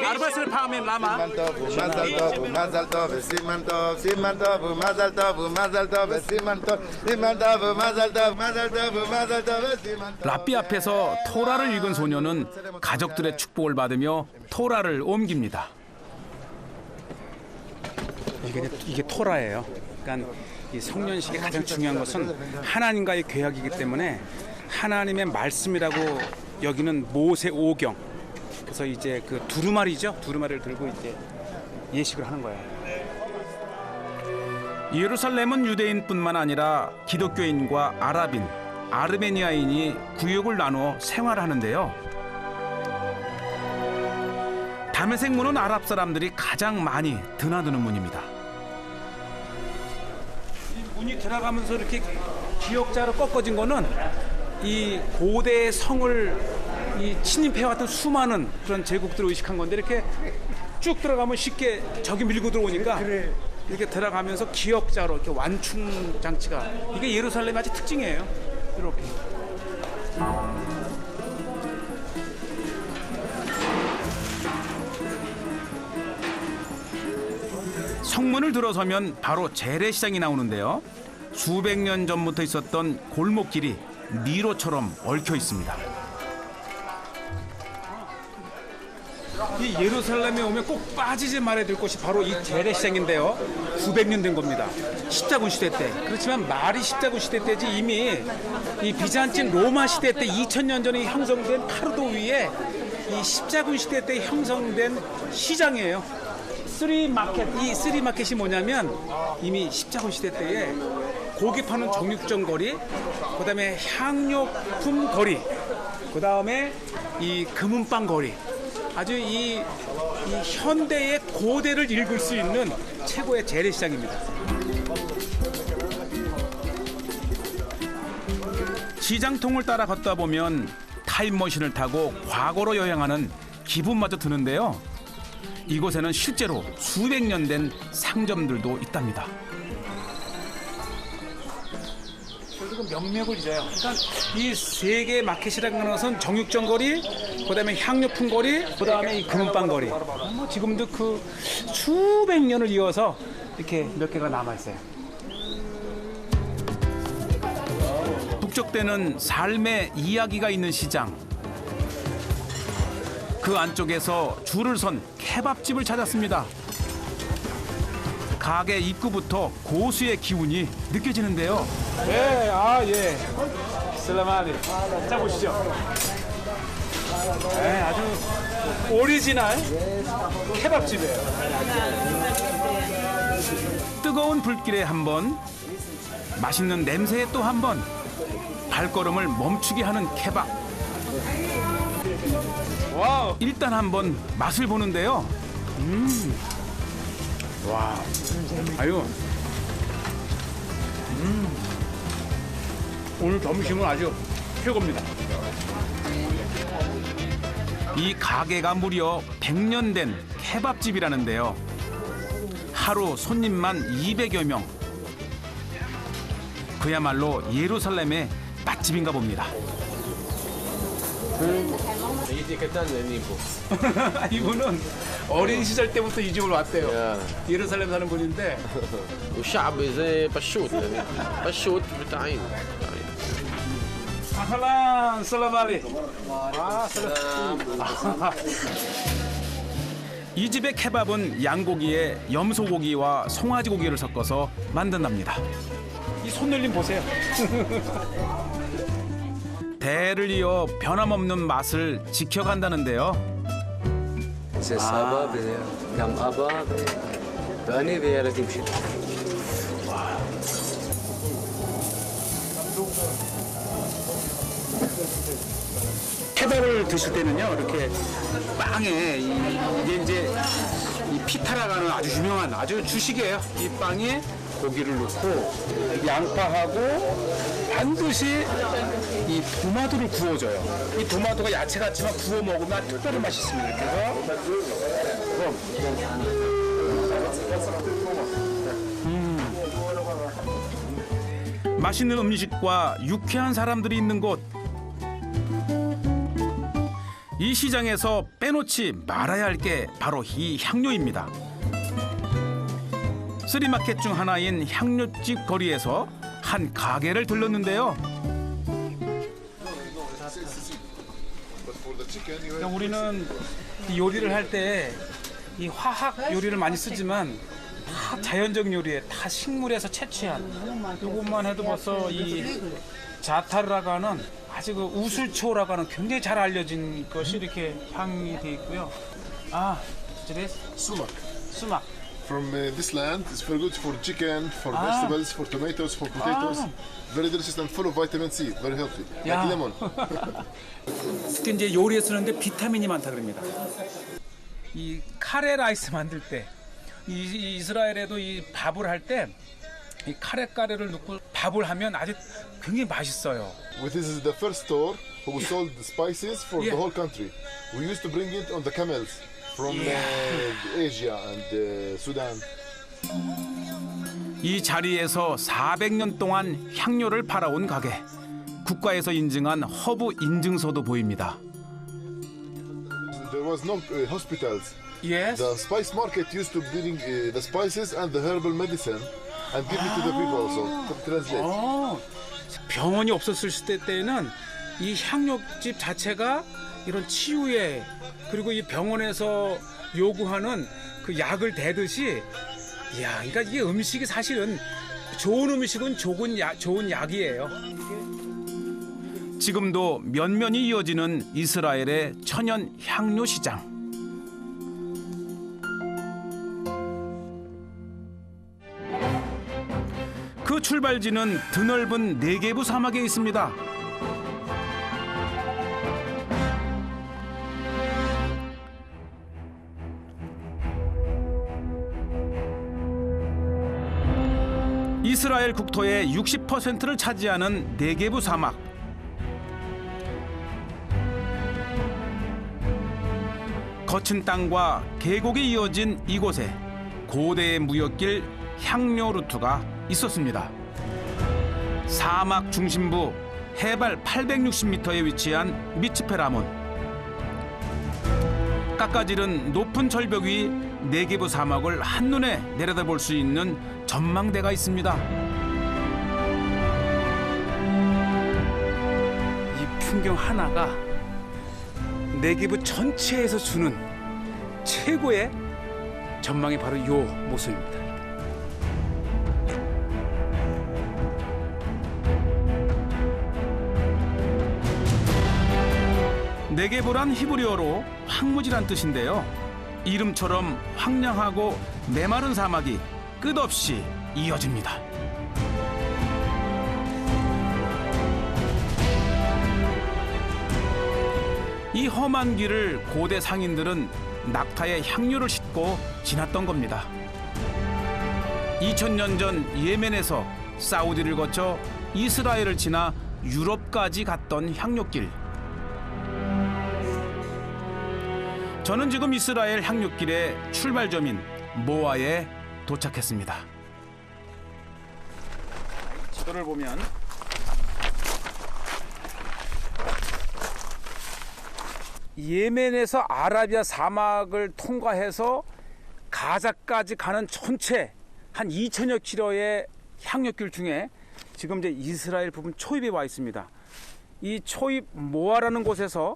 [SPEAKER 8] ארבע פעמים, למה? מזל טוב ומזל טוב וסימן טוב, סימן טוב ומזל טוב ומזל טוב וסימן טוב, סימן טוב ומזל טוב, מזל טוב ומזל טוב וסימן טוב.
[SPEAKER 1] 랍비 앞에서 토라를 읽은 소녀는 가족들의 축복을 받으며 토라를 옮깁니다.
[SPEAKER 2] 이게 토라예요. 그러니까 이 성년식의 가장 중요한 것은 하나님과의 계약이기 때문에 하나님의 말씀이라고 여기는 모세 오경. 그래서 이제 그 두루마리죠. 두루마리를 들고 이제 예식을 하는 거예요.
[SPEAKER 1] 예루살렘은 유대인뿐만 아니라 기독교인과 아랍인, 아르메니아인이 구역을 나눠 생활하는데요. 다메섹 문은 아랍 사람들이 가장 많이 드나드는 문입니다.
[SPEAKER 2] 이 문이 들어가면서 이렇게 기역자로 꺾어진 거는 이 고대 성을 이 침입해왔던 수많은 그런 제국들을 의식한 건데 이렇게 쭉 들어가면 쉽게 적이 밀고 들어오니까 이렇게 들어가면서 기역자로 이렇게 완충 장치가 이게 예루살렘의 아주 특징이에요. 이렇게.
[SPEAKER 1] 성문을 들어서면 바로 재래시장이 나오는데요. 수백 년 전부터 있었던 골목길이 미로처럼 얽혀 있습니다.
[SPEAKER 2] 이 예루살렘에 오면 꼭 빠지지 말아야 될 곳이 바로 이 재래시장인데요. 900년 된 겁니다. 십자군 시대 때. 그렇지만 말이 십자군 시대 때지 이미 이 비잔틴 로마 시대 때 2000년 전에 형성된 카르도 위에 이 십자군 시대 때 형성된 시장이에요. 쓰리마켓. 이 쓰리마켓이 뭐냐면 이미 십자군 시대 때에 고기 파는 정육점 거리, 그다음에 향료품 거리, 그다음에 이 금은방 거리. 아주 이 현대의 고대를 읽을 수 있는 최고의 재래시장입니다.
[SPEAKER 1] 시장통을 따라 걷다 보면 타임머신을 타고 과거로 여행하는 기분마저 드는데요. 이곳에는 실제로 수백 년 된 상점들도 있답니다.
[SPEAKER 2] 결국은 명맥을 잊어요. 그러니까 이 세 개의 마켓이라는 것은 정육점 거리, 그다음에 향료품 거리, 그다음에 이 금은방 거리. 뭐 지금도 그 수백 년을 이어서 이렇게 몇 개가 남아 있어요.
[SPEAKER 1] 북적대는 삶의 이야기가 있는 시장. 그 안쪽에서 줄을 선 케밥집을 찾았습니다. 가게 입구부터 고수의 기운이 느껴지는데요.
[SPEAKER 2] 네, 예. 슬라마디. 자 보시죠. 네, 아주 오리지널 케밥집이에요.
[SPEAKER 1] 뜨거운 불길에 한 번, 맛있는 냄새에 또 한 번, 발걸음을 멈추게 하는 케밥.
[SPEAKER 2] 와우.
[SPEAKER 1] 일단 한번 맛을 보는데요.
[SPEAKER 2] 와. 아유. 오늘 점심은 아주 최고입니다.
[SPEAKER 1] 이 가게가 무려 100년 된 케밥집이라는데요. 하루 손님만 200여 명. 그야말로 예루살렘의 맛집인가 봅니다.
[SPEAKER 2] 이분은 어린 시절 때부터 이 집을 왔대요. 예루살렘 사는 분인데.
[SPEAKER 15] والشعب زي بشوت يعني بشوت بتاعين
[SPEAKER 2] 아살람 살라말리.
[SPEAKER 1] 이 집의 케밥은 양고기에 염소고기와 송아지 고기를 섞어서 만든답니다.
[SPEAKER 2] 이 손놀림 보세요.
[SPEAKER 1] 대를 이어 변함없는 맛을 지켜간다는데요.
[SPEAKER 16] זה סבא וגם אבא ואני וילדים שלי.
[SPEAKER 2] 케밥을 드실 때는요, 이렇게 빵에 이게 이제 이 피타라고 하는 아주 유명한 아주 주식이에요. 이 빵에 고기를 넣고 양파하고 반드시 이 도마도를 구워줘요. 이 도마도가 야채 같지만 구워 먹으면 특별한 맛이 있습니다. 이렇게 해서
[SPEAKER 1] 맛있는 음식과 유쾌한 사람들이 있는 곳. 이 시장에서 빼놓지 말아야 할 게 바로 이 향료입니다. 쓰리마켓 중 하나인 향료집 거리에서 한 가게를 들렀는데요.
[SPEAKER 2] 그러니까 우리는 이 요리를 할 때 이 화학 요리를 많이 쓰지만 다 자연적 요리에 다 식물에서 채취한 이것만 해도 벌써 이 자타르라고 하는 아주 그 우슬초라고 하는 굉장히 잘 알려진 것이 이렇게 향이 돼 있고요. 아, this 수막.
[SPEAKER 17] From this land is very good for chicken, for vegetables, for tomatoes, for potatoes. Very delicious and full of vitamin C. Very healthy. Like lemon.
[SPEAKER 2] 특히 이제 요리에 쓰는데 비타민이 많다 그럽니다. 이 카레 라이스 만들 때 이 이스라엘에도 이 밥을 할 때 이 카레 가루를 넣고 밥을 하면 아주 굉장히 맛있어요.
[SPEAKER 17] This is the first store who sold the spices for the whole country. We used to bring it on the camels from Asia and Sudan.
[SPEAKER 1] 이 자리에서 400년 동안 향료를 팔아온 가게. 국가에서 인증한 허브 인증서도 보입니다.
[SPEAKER 17] There was no hospitals.
[SPEAKER 2] Yes.
[SPEAKER 17] The spice market used to bring the spices and the herbal medicine and give it to the people also. To translate.
[SPEAKER 2] 병원이 없었을 때는 이 향료집 자체가 이런 치유에 그리고 이 병원에서 요구하는 그 약을 대듯이 이야, 그러니까 이게 음식이 사실은 좋은 음식은 좋은 약이에요.
[SPEAKER 1] 지금도 면면이 이어지는 이스라엘의 천연 향료 시장. 그 출발지는 드넓은 네게부 사막에 있습니다. 이스라엘 국토의 60%를 차지하는 네게부 사막. 거친 땅과 계곡이 이어진 이곳에 고대의 무역길 향료 루트가 있었습니다. 사막 중심부 해발 860m에 위치한 미츠페라몬. 깎아지른 높은 절벽 위 네게부 사막을 한눈에 내려다볼 수 있는 전망대가 있습니다.
[SPEAKER 2] 이 풍경 하나가 네게부 전체에서 주는 최고의 전망이 바로 이 모습입니다.
[SPEAKER 1] 네게부란 히브리어로 황무지란 뜻인데요. 이름처럼 황량하고 메마른 사막이 끝없이 이어집니다. 이 험한 길을 고대 상인들은 낙타의 향료를 싣고 지났던 겁니다. 2000년 전 예멘에서 사우디를 거쳐 이스라엘을 지나 유럽까지 갔던 향료길. 저는 지금 이스라엘 향유길의 출발점인 모아에 도착했습니다.
[SPEAKER 2] 지도를 보면 예멘에서 아라비아 사막을 통과해서 가자까지 가는 전체 한 2천여 킬로의 향유길 중에 지금 이제 이스라엘 부분 초입에 와 있습니다. 이 초입 모아라는 곳에서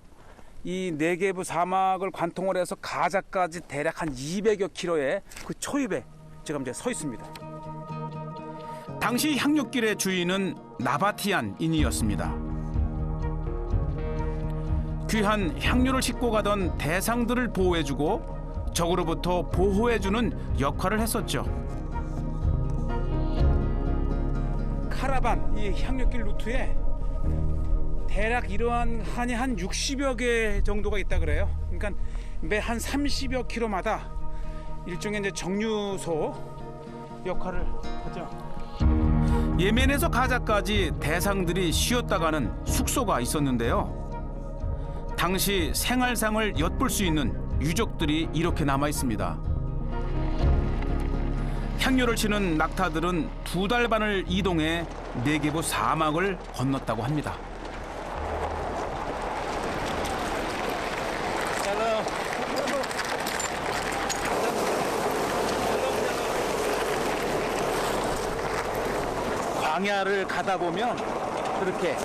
[SPEAKER 2] 이 네게브 사막을 관통을 해서 가자까지 대략 한 200여 킬로의 그 초입에 지금 이제 서 있습니다.
[SPEAKER 1] 당시 향유길의 주인은 나바티안인이었습니다. 귀한 향유를 싣고 가던 대상들을 보호해주고 적으로부터 보호해주는 역할을 했었죠.
[SPEAKER 2] 카라반 이 향유길 루트에 대략 이러한 한이 한 60여 개 정도가 있다 그래요. 그러니까 매 한 30여 킬로마다 일종의 이제 정류소 역할을 하죠.
[SPEAKER 1] 예멘에서 가자까지 대상들이 쉬었다 가는 숙소가 있었는데요. 당시 생활상을 엿볼 수 있는 유적들이 이렇게 남아 있습니다. 향유를 치는 낙타들은 2달 반을 이동해 네게브 사막을 건넜다고 합니다.
[SPEAKER 2] 광야를 가다 보면 그렇게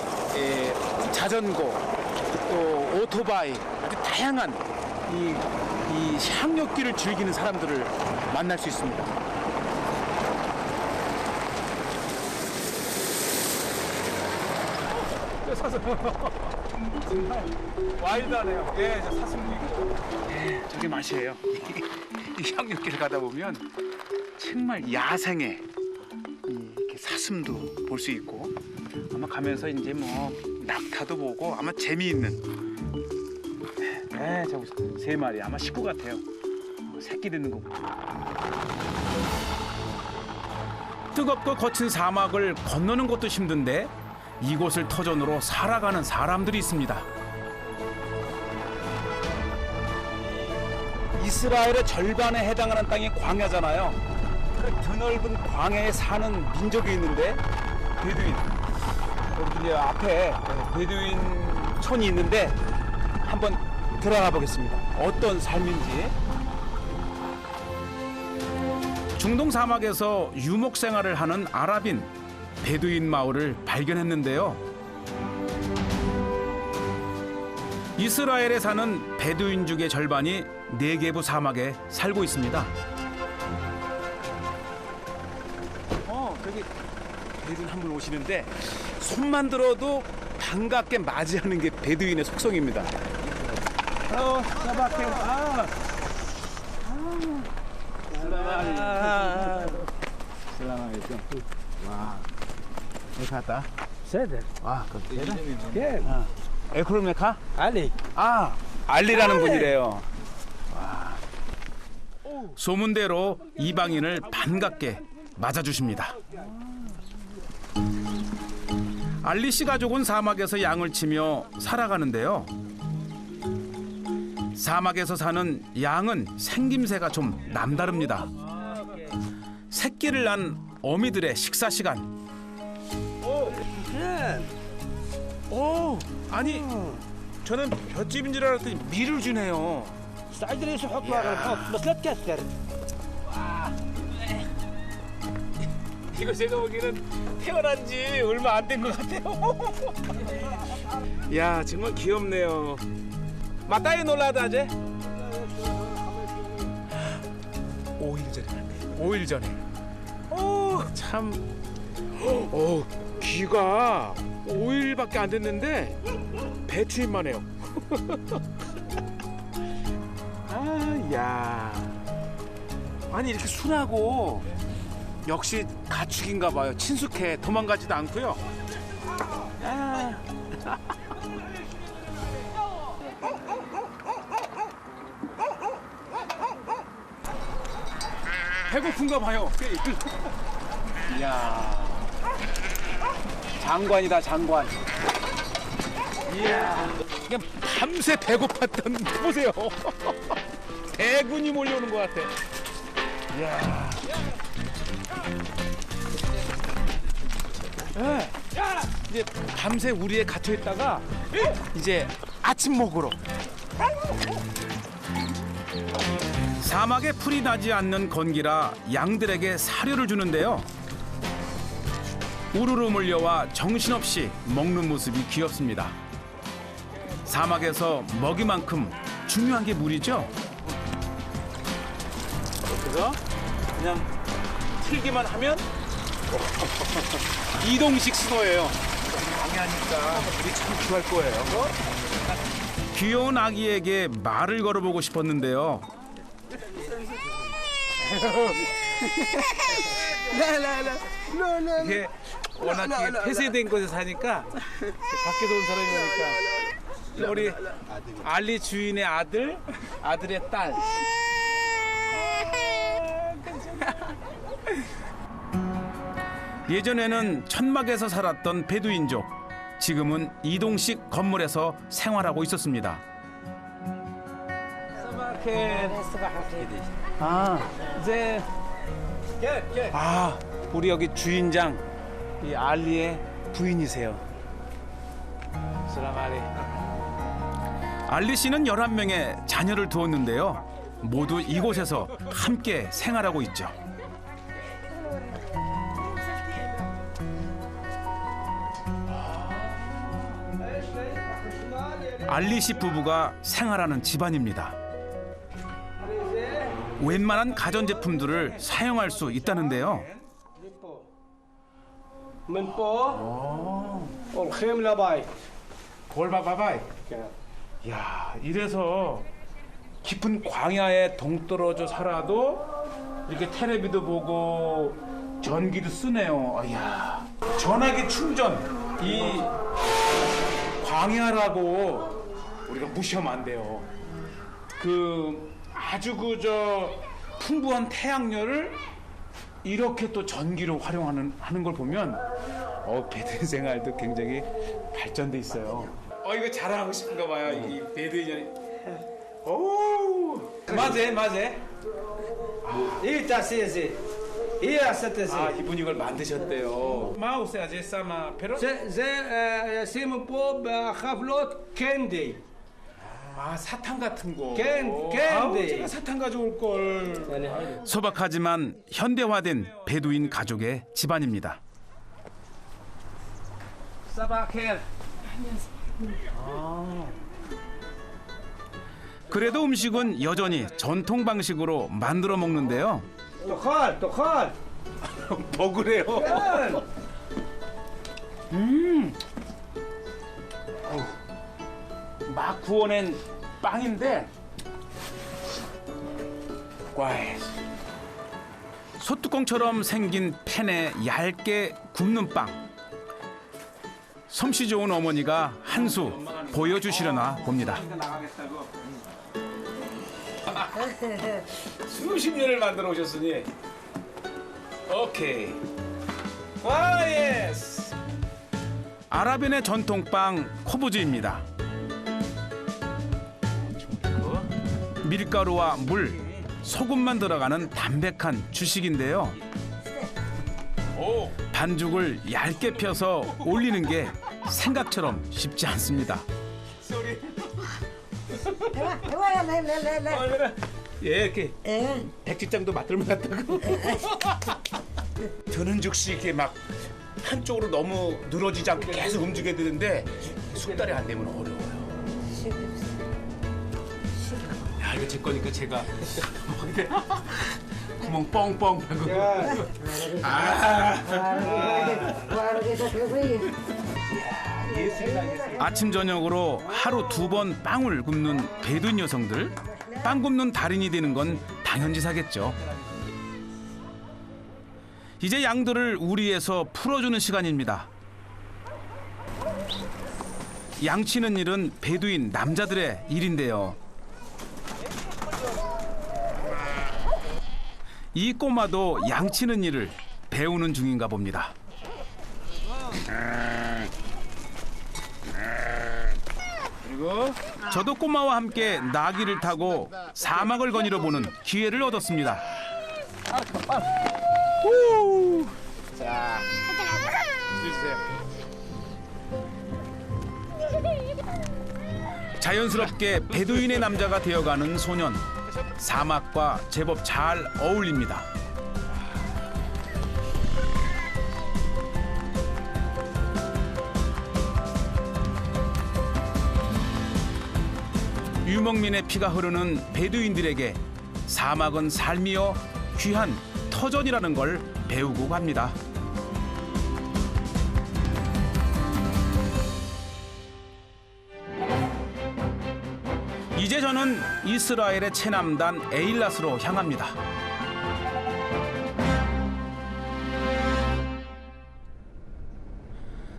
[SPEAKER 2] 자전거 또 오토바이 아주 다양한 이 향유길을 즐기는 사람들을 만날 수 있습니다. 정말 와일드하네요. 예, 저 사슴도 있고. 예, 저게 맛이에요. 이 향유길 가다 보면 정말 야생의 이렇게 사슴도 볼 수 있고 아마 가면서 이제 뭐 낙타도 보고 아마 재미있는 네, 저기 3마리 아마 식구 같아요. 새끼 듣는 거 보죠.
[SPEAKER 1] 뜨겁고 거친 사막을 건너는 것도 힘든데 이곳을 터전으로 살아가는 사람들이 있습니다.
[SPEAKER 2] 이스라엘의 절반에 해당하는 땅이 광야잖아요. 그 드넓은 광야에 사는 민족이 있는데 베두인. 여기 이제 앞에 베두인 촌이 있는데 한번 들어가 보겠습니다. 어떤 삶인지.
[SPEAKER 1] 중동 사막에서 유목 생활을 하는 아랍인 베두인 마을을 발견했는데요. 이스라엘에 사는 베두인족의 절반이 네게브 사막에 살고 있습니다.
[SPEAKER 2] 저기 베두인 한 분 오시는데 손만 들어도 반갑게 맞이하는 게 베두인의 속성입니다.
[SPEAKER 4] 갔다. 세대.
[SPEAKER 2] 에크로메카?
[SPEAKER 4] 알리.
[SPEAKER 2] 알리라는 분이래요.
[SPEAKER 1] 소문대로 이방인을 반갑게 맞아주십니다. 알리 씨 가족은 사막에서 양을 치며 살아가는데요. 사막에서 사는 양은 생김새가 좀 남다릅니다. 새끼를 낳은 어미들의 식사 시간.
[SPEAKER 2] 아니 저는 볏집인 줄 알았더니 밀을 주네요. 이거 제가 보기에는 태어난 지 얼마 안 된 것 같아요. 야 정말 귀엽네요. 맞다이 놀라다제? 5일 전에 5일 전에. 참. 귀가 5일밖에 안 됐는데 배추잎만 해요. 야. 아니 이렇게 순하고 역시 가축인가 봐요. 친숙해. 도망가지도 않고요. 배고픈가 봐요. 이야. 장관이다, 장관. 이야. 그냥 밤새 배고팠던 보세요. 대군이 몰려오는 것 같아. 이야. 네. 이제 밤새 우리에 갇혀 있다가 이제 아침 먹으러.
[SPEAKER 1] 사막에 풀이 나지 않는 건기라 양들에게 사료를 주는데요. 우르르 몰려와 정신없이 먹는 모습이 귀엽습니다. 사막에서 먹이만큼 중요한 게 물이죠.
[SPEAKER 2] 그래서 그냥 틀기만 하면 이동식 신호예요. 강의하니까 우리 참 귀할 거예요.
[SPEAKER 1] 귀여운 아기에게 말을 걸어보고 싶었는데요.
[SPEAKER 2] 이게 워낙 폐쇄된 곳에 사니까 밖에서 온 사람이 오니까 우리 알리 주인의 아들의 딸.
[SPEAKER 1] 예전에는 천막에서 살았던 베두인족. 지금은 이동식 건물에서 생활하고 있었습니다.
[SPEAKER 2] 이제 우리 여기 주인장 이 알리의 부인이세요.
[SPEAKER 1] 알리 씨는 11명의 자녀를 두었는데요. 모두 이곳에서 함께 생활하고 있죠. 알리 씨 부부가 생활하는 집안입니다. 웬만한 가전제품들을 사용할 수 있다는데요.
[SPEAKER 2] 골바바바이. 야, 이래서 깊은 광야에 동떨어져 살아도 이렇게 텔레비도 보고 전기도 쓰네요. 이야, 전화기 충전. 이 광야라고 우리가 무시하면 안 돼요. 아주 풍부한 태양열을 이렇게 또 전기로 활용하는 걸 보면 베드인 생활도 굉장히 발전돼 있어요. 이거 자랑하고 싶은가 봐요. 이 베드인이. 오, 맞아. 이분이 이걸 만드셨대요. 마우스 아제 사마 페로? 사탕 같은 거. 제가 사탕 가져올 걸.
[SPEAKER 1] 소박하지만 현대화된 베두인 가족의 집안입니다. 그래도 음식은 여전히 전통 방식으로 만들어 먹는데요.
[SPEAKER 2] 먹으래요. 막 구워낸 빵인데
[SPEAKER 1] 소뚜껑처럼 생긴 팬에 얇게 굽는 빵. 솜씨 좋은 어머니가 한 수 보여주시려나 봅니다.
[SPEAKER 2] 수십 년을 만들어 오셨으니 오케이. 예스.
[SPEAKER 1] 아라벤의 전통빵 코브즈입니다. 밀가루와 물, 소금만 들어가는 담백한 주식인데요. 반죽을 얇게 펴서 올리는 게 생각처럼 쉽지 않습니다.
[SPEAKER 2] 이렇게 백지장도 맡을만 같다고. 드는 즉시 이렇게 막 한쪽으로 너무 늘어지지 않고 계속 움직여야 되는데 숙달이 안 되면 어려워요. 야, 이거 제 거니까 제가 구멍 뻥뻥 하고.
[SPEAKER 1] 아침 저녁으로 하루 2번 빵을 굽는 베두인 여성들. 빵 굽는 달인이 되는 건 당연지사겠죠. 이제 양들을 우리에서 풀어주는 시간입니다. 양치는 일은 베두인 남자들의 일인데요. 이 꼬마도 양치는 일을 배우는 중인가 봅니다.
[SPEAKER 2] 그리고
[SPEAKER 1] 저도 꼬마와 함께 나귀를 타고 사막을 거닐어 보는 기회를 얻었습니다.
[SPEAKER 2] 자, 주세요.
[SPEAKER 1] 자연스럽게 베두인의 남자가 되어가는 소년. 사막과 제법 잘 어울립니다. 유목민의 피가 흐르는 베두인들에게 사막은 삶이여 귀한 터전이라는 걸 배우고 갑니다. 이제 저는 이스라엘의 최남단 에일랏으로 향합니다.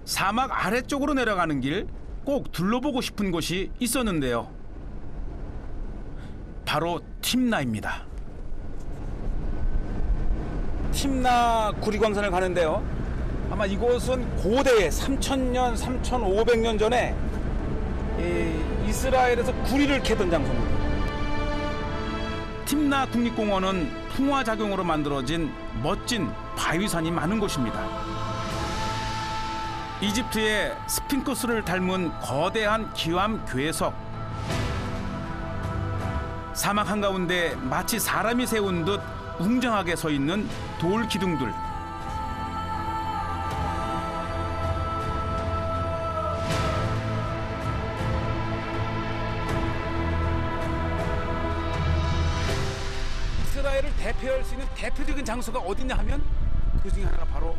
[SPEAKER 1] 사막 아래쪽으로 내려가는 길 꼭 둘러보고 싶은 곳이 있었는데요. 바로 팀나입니다.
[SPEAKER 2] 팀나 구리광산을 가는데요. 아마 이곳은 고대에 3,000년, 3,500년 전에 이스라엘에서 구리를 캐던 장소입니다.
[SPEAKER 1] 팀나 국립공원은 풍화작용으로 만들어진 멋진 바위산이 많은 곳입니다. 이집트의 스핑크스를 닮은 거대한 기암 괴석. 사막 한가운데 마치 사람이 세운 듯 웅장하게 서 있는 돌 기둥들.
[SPEAKER 2] 이스라엘을 대표할 수 있는 대표적인 장소가 어디냐 하면 그 중에 하나가 바로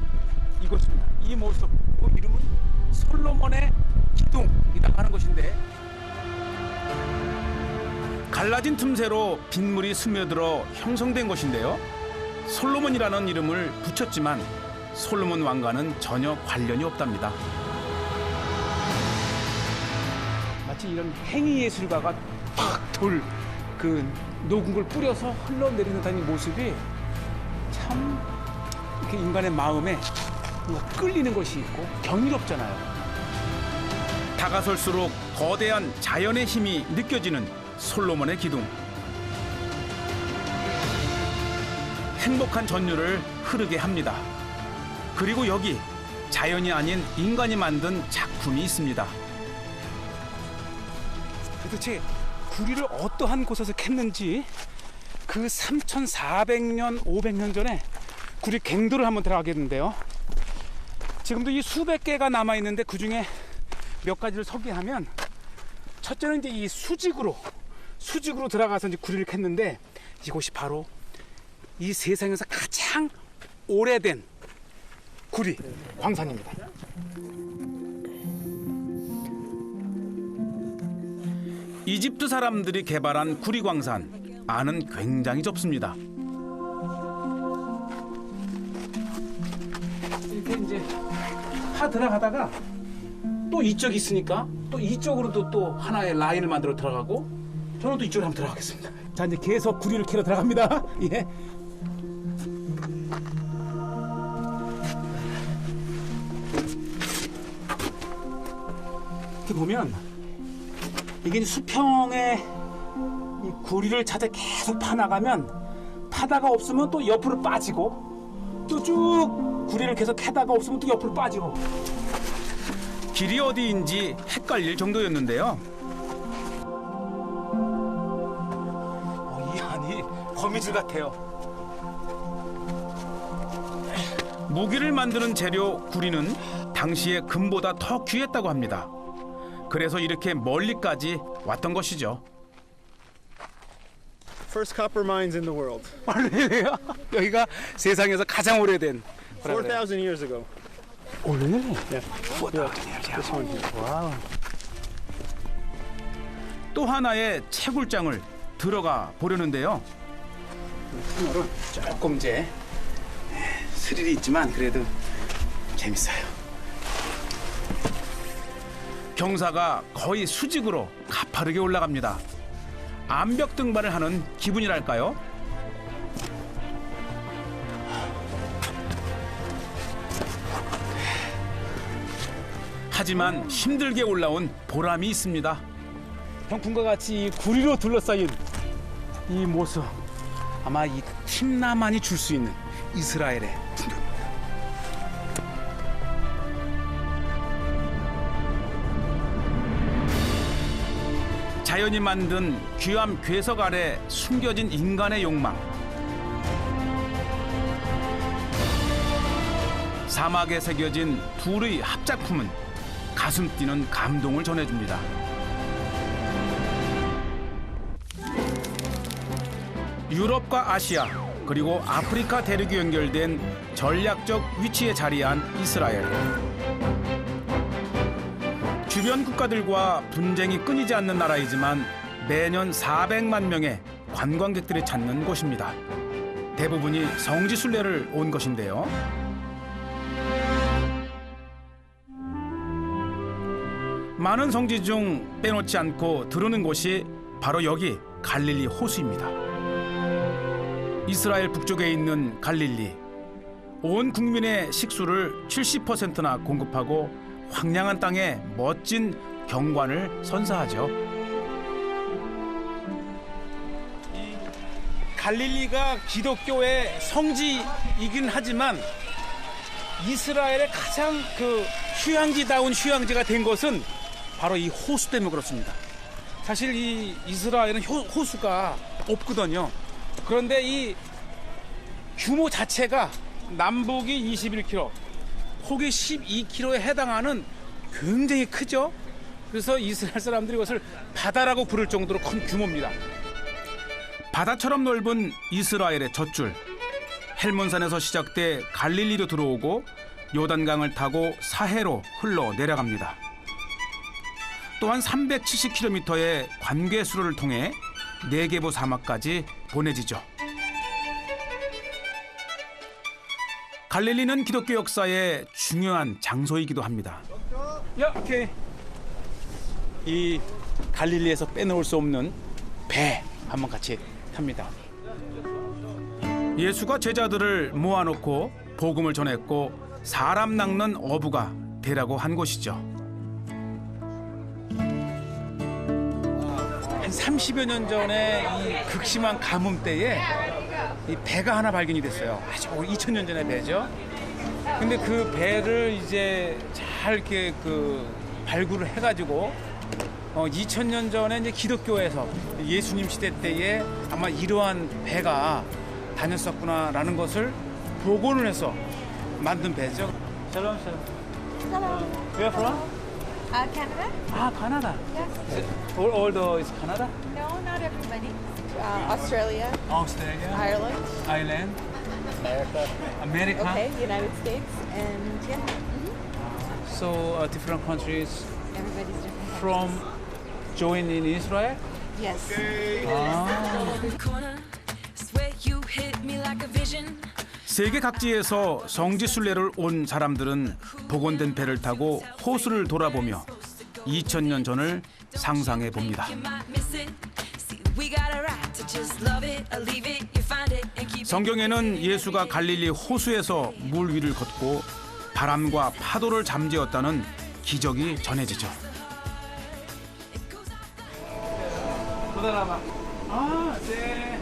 [SPEAKER 2] 이곳입니다. 이 모습, 그 이름은 솔로몬의 기둥이라고 하는 곳인데,
[SPEAKER 1] 갈라진 틈새로 빗물이 스며들어 형성된 곳인데요. 솔로몬이라는 이름을 붙였지만 솔로몬 왕과는 전혀 관련이 없답니다.
[SPEAKER 2] 마치 이런 행위 예술가가 탁 그 녹은 걸 뿌려서 흘러내리는 듯한 이 모습이 참 이렇게 인간의 마음에 뭔가 끌리는 것이 있고 경이롭잖아요.
[SPEAKER 1] 다가설수록 거대한 자연의 힘이 느껴지는 솔로몬의 기둥. 행복한 전율을 흐르게 합니다. 그리고 여기 자연이 아닌 인간이 만든 작품이 있습니다.
[SPEAKER 2] 도대체 구리를 어떠한 곳에서 캤는지 그 3,400년, 500년 전에 구리 갱도를 한번 들어가겠는데요. 지금도 이 수백 개가 남아있는데 그 중에 몇 가지를 소개하면, 첫째는 이제 이 수직으로 들어가서 이제 구리를 캤는데, 이곳이 바로 이 세상에서 가장 오래된 구리 광산입니다.
[SPEAKER 1] 이집트 사람들이 개발한 구리광산. 안은 굉장히 좁습니다.
[SPEAKER 2] 이렇게 이제 파 들어가다가 또 이쪽이 있으니까 또 이쪽으로도 또 하나의 라인을 만들어 들어가고, 저는 또 이쪽으로 한번 들어가겠습니다. 자, 이제 계속 구리를 캐러 들어갑니다. 예. 이렇게 보면 이게 이제 수평의 이 구리를 찾아 계속 파나가면, 파다가 없으면 또 옆으로 빠지고, 또 쭉 구리를 계속 캐다가 없으면 또 옆으로 빠지고.
[SPEAKER 1] 길이 어디인지 헷갈릴 정도였는데요.
[SPEAKER 2] 이 안이 거미줄 같아요.
[SPEAKER 1] 무기를 만드는 재료 구리는 당시에 금보다 더 귀했다고 합니다. 그래서 이렇게 멀리까지 왔던 것이죠.
[SPEAKER 18] First copper mines in the world.
[SPEAKER 2] 여기가 세상에서 가장 오래된.
[SPEAKER 18] 4,000 years ago.
[SPEAKER 2] really?
[SPEAKER 18] Yeah.
[SPEAKER 2] 4,000 years ago.
[SPEAKER 18] This one here.
[SPEAKER 2] 와우.
[SPEAKER 1] 또 하나의 채굴장을 들어가 보려는데요.
[SPEAKER 2] 오늘은 조금 이제 스릴이 있지만 그래도 재밌어요.
[SPEAKER 1] 경사가 거의 수직으로 가파르게 올라갑니다. 암벽 등반을 하는 기분이랄까요? 하지만 힘들게 올라온 보람이 있습니다.
[SPEAKER 2] 병풍과 같이 이 구리로 둘러싸인 이 모습, 아마 이 팀나만이 줄 수 있는 이스라엘의 풍경.
[SPEAKER 1] 자연이 만든 귀한 괴석 아래 숨겨진 인간의 욕망. 사막에 새겨진 둘의 합작품은 가슴 뛰는 감동을 전해줍니다. 유럽과 아시아 그리고 아프리카 대륙이 연결된 전략적 위치에 자리한 이스라엘. 주변 국가들과 분쟁이 끊이지 않는 나라이지만 매년 400만 명의 관광객들이 찾는 곳입니다. 대부분이 성지 순례를 온 것인데요. 많은 성지 중 빼놓지 않고 들르는 곳이 바로 여기 갈릴리 호수입니다. 이스라엘 북쪽에 있는 갈릴리. 온 국민의 식수를 70%나 공급하고 황량한 땅에 멋진 경관을 선사하죠.
[SPEAKER 2] 갈릴리가 기독교의 성지이긴 하지만 이스라엘의 가장 그 휴양지다운 휴양지가 된 것은 바로 이 호수 때문에 그렇습니다. 사실 이 이스라엘은 호수가 없거든요. 그런데 이 규모 자체가 남북이 21km, 폭이 12km에 해당하는 굉장히 크죠. 그래서 이스라엘 사람들이 이것을 바다라고 부를 정도로 큰 규모입니다.
[SPEAKER 1] 바다처럼 넓은 이스라엘의 젖줄. 헬몬산에서 시작돼 갈릴리로 들어오고 요단강을 타고 사해로 흘러 내려갑니다. 또한 370km의 관계수로를 통해 네게부 사막까지 보내지죠. 갈릴리는 기독교 역사의 중요한 장소이기도 합니다.
[SPEAKER 2] 이렇게 이 갈릴리에서 빼놓을 수 없는 배 한번 같이 탑니다.
[SPEAKER 1] 예수가 제자들을 모아놓고 복음을 전했고 사람 낚는 어부가 되라고 한 곳이죠.
[SPEAKER 2] 한 30여 년 전에 이 극심한 가뭄 때에 이 배가 하나 발견이 됐어요. 아주 2000년 전의 배죠. 근데 그 배를 이제 잘 이렇게 그 발굴을 해가지고 2000년 전에 이제 기독교에서 예수님 시대 때에 아마 이러한 배가 다녔었구나라는 것을 복원을 해서 만든 배죠. 샬롬 샬롬.
[SPEAKER 14] Hello.
[SPEAKER 2] Where from?
[SPEAKER 14] Canada?
[SPEAKER 2] 아, Canada.
[SPEAKER 14] Yes.
[SPEAKER 2] All the is Canada?
[SPEAKER 14] No, not everybody. Australia.
[SPEAKER 2] Australia.
[SPEAKER 14] Ireland.
[SPEAKER 2] Ireland. America.
[SPEAKER 14] Okay, United States, and yeah.
[SPEAKER 2] So different countries
[SPEAKER 14] Everybody's different.
[SPEAKER 2] from join in Israel?
[SPEAKER 14] Yes.
[SPEAKER 1] 세계 각지에서 성지 순례를 온 사람들은 복원된 배를 타고 호수를 돌아보며 2000년 전을 상상해 봅니다. 성경에는 예수가 갈릴리 호수에서 물 위를 걷고 바람과 파도를 잠재웠다는 기적이 전해지죠.
[SPEAKER 2] 아, 네.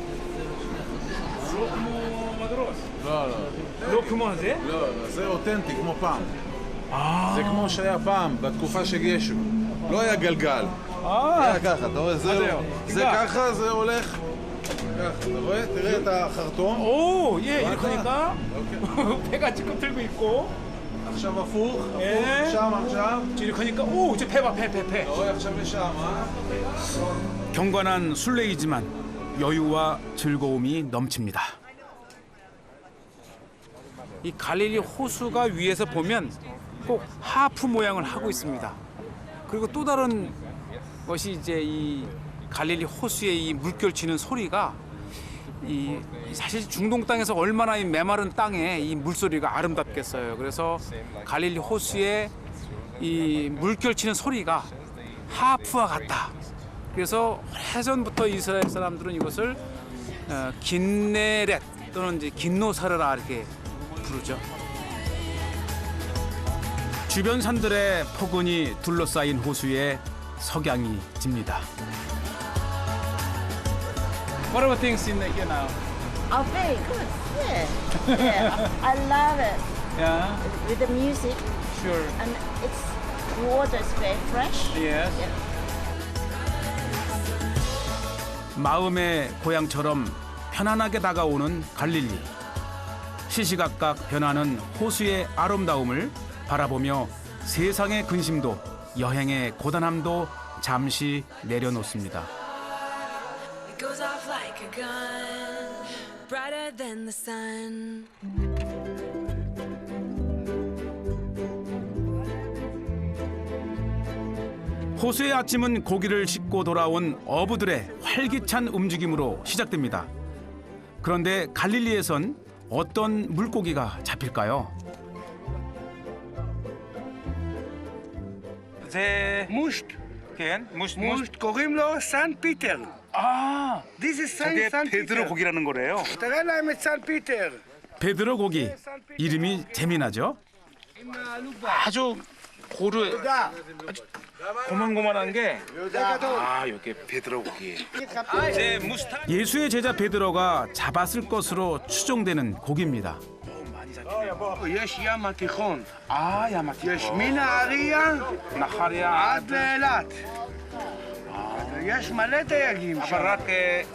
[SPEAKER 17] לא, לא.
[SPEAKER 2] לא כמו זה?
[SPEAKER 17] לא, זה אותנטי, כמו פעם. זה כמו שהיה פעם, בתקופה של ישו. לא היה גלגל. היה ככה, אתה רואה? זה ככה, זה הולך ככה, אתה רואה? תראה את החרטום.
[SPEAKER 2] 오, 예, 이렇게 하니까 배가 지금 들고 있고.
[SPEAKER 17] עכשיו הפוך, שם עכשיו.
[SPEAKER 2] 이렇게 하니까 오, 이제 배 봐, 배.
[SPEAKER 17] אתה רואה עכשיו לשם,
[SPEAKER 1] 경건한 순례이지만 여유와 즐거움이 넘칩니다.
[SPEAKER 2] 이 갈릴리 호수가 위에서 보면 꼭 하프 모양을 하고 있습니다. 그리고 또 다른 것이 이제 이 갈릴리 호수의 이 물결 치는 소리가 이 사실 중동 땅에서 얼마나 이 메마른 땅에 이 물소리가 아름답겠어요. 그래서 갈릴리 호수의 이 물결 치는 소리가 하프와 같다. 그래서 오래전부터 이스라엘 사람들은 이것을 긴네렛 또는 이제 긴노사르라 이렇게 부르죠.
[SPEAKER 1] 주변 산들의 포근히 둘러싸인 호수에 석양이 집니다.
[SPEAKER 2] What are the things in here now?
[SPEAKER 19] Oh, very good. Yeah. Yeah. I love it.
[SPEAKER 2] Yeah.
[SPEAKER 19] With the music.
[SPEAKER 2] Sure.
[SPEAKER 19] And it's water is very fresh.
[SPEAKER 2] Yes.
[SPEAKER 19] Yeah.
[SPEAKER 1] 마음의 고향처럼 편안하게 다가오는 갈릴리. 시시각각 변하는 호수의 아름다움을 바라보며 세상의 근심도 여행의 고단함도 잠시 내려놓습니다.
[SPEAKER 11] It goes off like a gun, brighter than the sun.
[SPEAKER 1] 호수의 아침은 고기를 싣고 돌아온 어부들의 활기찬 움직임으로 시작됩니다. 그런데 갈릴리에선 어떤 물고기가 잡힐까요?
[SPEAKER 20] זה מושט.
[SPEAKER 1] כן, מושט.
[SPEAKER 20] מושט, קוראים לו סן פיטר. This is
[SPEAKER 1] 저게
[SPEAKER 20] סן פיטר.
[SPEAKER 1] 베드로 고기라는 거래요.
[SPEAKER 20] תראה להם את סן פיטר.
[SPEAKER 1] 베드로 고기. 이름이 재미나죠?
[SPEAKER 2] 아주 고르 아주 고만고만한 게 이게 베드로 고기.
[SPEAKER 1] 예수의 제자 베드로가 잡았을 것으로 추정되는 고기입니다.
[SPEAKER 20] יש ים התיכון. ים התיכון. יש מנהריה עד לאילת. יש מלא דייגים שם.
[SPEAKER 2] אבל רק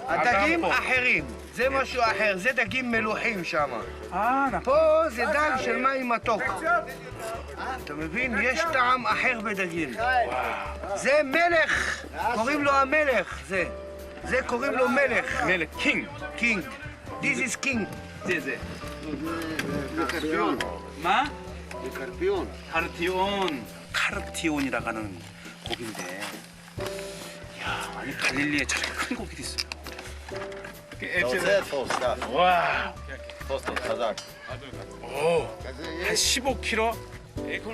[SPEAKER 20] הדגים אחרים. זה משהו אחר, זה דגים מלוחים שם. פה זה דג של מים מתוק. אתה מבין? יש טעם אחר בדגים. זה מלך, קוראים לו המלך, זה. זה קוראים לו מלך.
[SPEAKER 2] מלך, קינג.
[SPEAKER 20] קינג. This is king.
[SPEAKER 2] זה. 마?
[SPEAKER 20] קרפיון.
[SPEAKER 2] 카르티온. 카르티온이라고 하는 고기인데. 야, 아니 갈릴리에 저렇게 큰 고기도 있어요. 와. 한 15kg.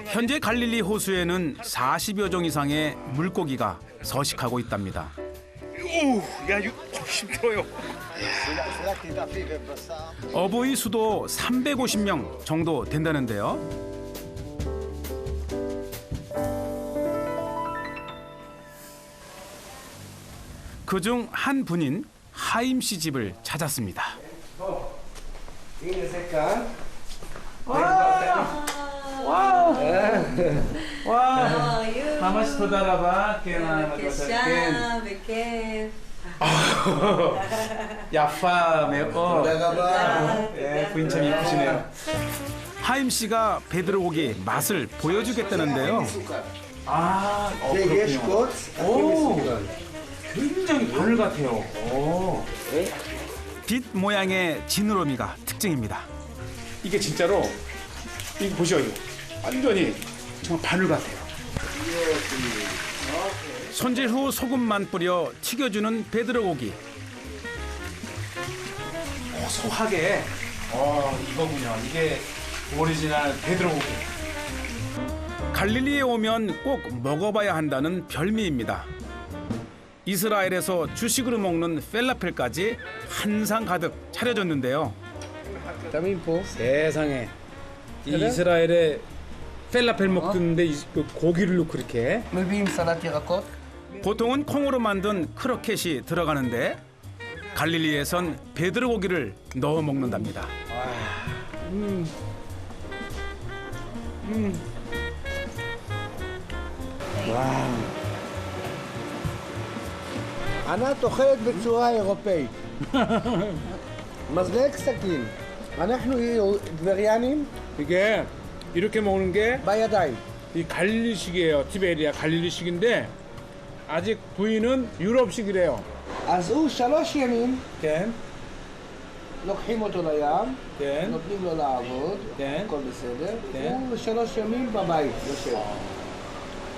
[SPEAKER 1] 현재 갈릴리 호수에는 40여 종 이상의 물고기가 서식하고 있답니다.
[SPEAKER 2] 오, 야, 이거 힘들어요.
[SPEAKER 1] 어부의 수도 350명 정도 된다는데요. 그중 한 분인 하임 씨 집을 찾았습니다.
[SPEAKER 2] 와, 하마시 토다라바 야파 메고 부인 참 이쁘시네요.
[SPEAKER 1] 하임 씨가 베드로 고기 맛을 보여주겠다는데요.
[SPEAKER 2] 그렇군요. 오, 굉장히 바늘 같아요. 오.
[SPEAKER 1] 빛 모양의 지느러미가 특징입니다.
[SPEAKER 2] 이게 진짜로 이거 보시죠, 이거 완전히 정말 바늘 같아요.
[SPEAKER 1] 손질 후 소금만 뿌려 튀겨주는 베드로 고기.
[SPEAKER 2] 고소하게. 이거군요. 이게 오리지널 베드로 고기.
[SPEAKER 1] 갈릴리에 오면 꼭 먹어봐야 한다는 별미입니다. 이스라엘에서 주식으로 먹는 펠라펠까지 한상 가득 차려졌는데요.
[SPEAKER 2] 세상에 이 이스라엘에 펠라펠 먹는데 고기를 넣고 이렇게.
[SPEAKER 1] 보통은 콩으로 만든 크로켓이 들어가는데 갈릴리에선 베드로 고기를 넣어 먹는답니다.
[SPEAKER 20] ענת אוכלת בצורה אירופאית. מזלג סכין. אנחנו טבריאנים.
[SPEAKER 2] 이게 이렇게 먹는 게
[SPEAKER 20] בידיים.
[SPEAKER 2] 이 갈릴리식이에요. 티베리아 갈릴리식인데 아직 부인은 유럽식이래요.
[SPEAKER 20] אז הוא 3 ימים.
[SPEAKER 2] כן.
[SPEAKER 20] לוקחים אותו לים.
[SPEAKER 2] כן.
[SPEAKER 20] נותנים לו לעבוד.
[SPEAKER 2] כן.
[SPEAKER 20] הכל בסדר.
[SPEAKER 2] כן.
[SPEAKER 20] הוא 3 ימים בבית יושב.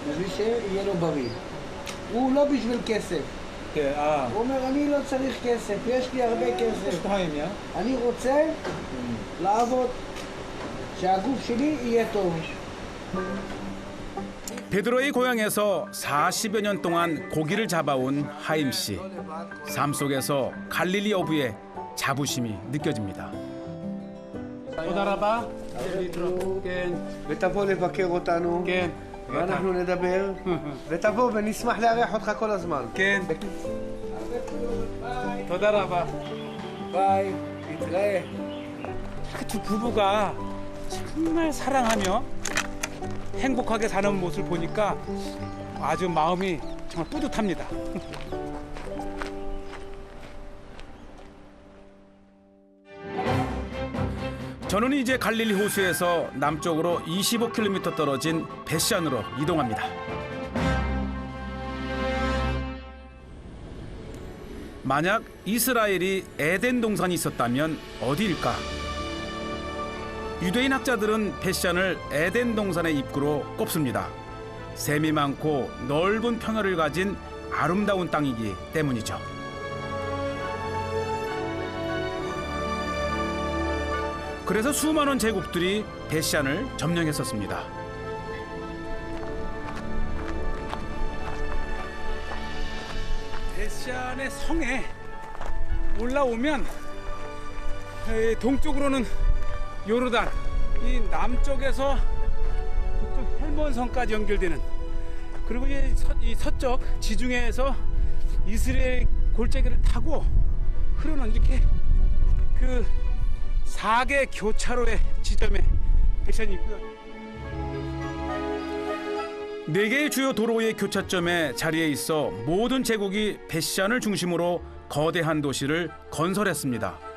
[SPEAKER 20] בשביל שיהיה לו בריא. הוא לא בשביל כסף.
[SPEAKER 2] כן.
[SPEAKER 20] הוא אומר, אני לא צריך כסף, יש לי הרבה כסף. אני רוצה לעבוד, שהגוף שלי יהיה טוב.
[SPEAKER 1] 베드로의 고향에서 40여 년 동안 고기를 잡아온 하임 씨. 삶 속에서 갈릴리 어부의 자부심이 느껴집니다.
[SPEAKER 2] תודה
[SPEAKER 20] ותבוא לבקר אותנו.
[SPEAKER 2] כן.
[SPEAKER 20] ואנחנו נדבר, ותבוא ונשמח לארח אותך כל הזמן.
[SPEAKER 2] כן. 더 달아봐. 바이. 이트가해. 이렇게 두 부부가 정말 사랑하며 행복하게 사는 모습을 보니까 아주 마음이 정말 뿌듯합니다.
[SPEAKER 1] 저는 이제 갈릴리 호수에서 남쪽으로 25km 떨어진 벳샨으로 이동합니다. 만약 이스라엘이 에덴 동산이 있었다면 어디일까? 유대인 학자들은 벳샨을 에덴 동산의 입구로 꼽습니다. 샘이 많고 넓은 평야를 가진 아름다운 땅이기 때문이죠. 그래서 수많은 제국들이 벳샨을 점령했었습니다.
[SPEAKER 2] 벳샨의 성에 올라오면 동쪽으로는 요르단, 이 남쪽에서 북쪽 헬몬성까지 연결되는, 그리고 이 서쪽 지중해에서 이스라엘 골짜기를 타고 흐르는 이렇게 그 4개 교차로의 지점에 벳샨이 있고요.
[SPEAKER 1] 4개의 주요 도로의 교차점에 자리해 있어 모든 제국이 벳샨을 중심으로 거대한 도시를 건설했습니다.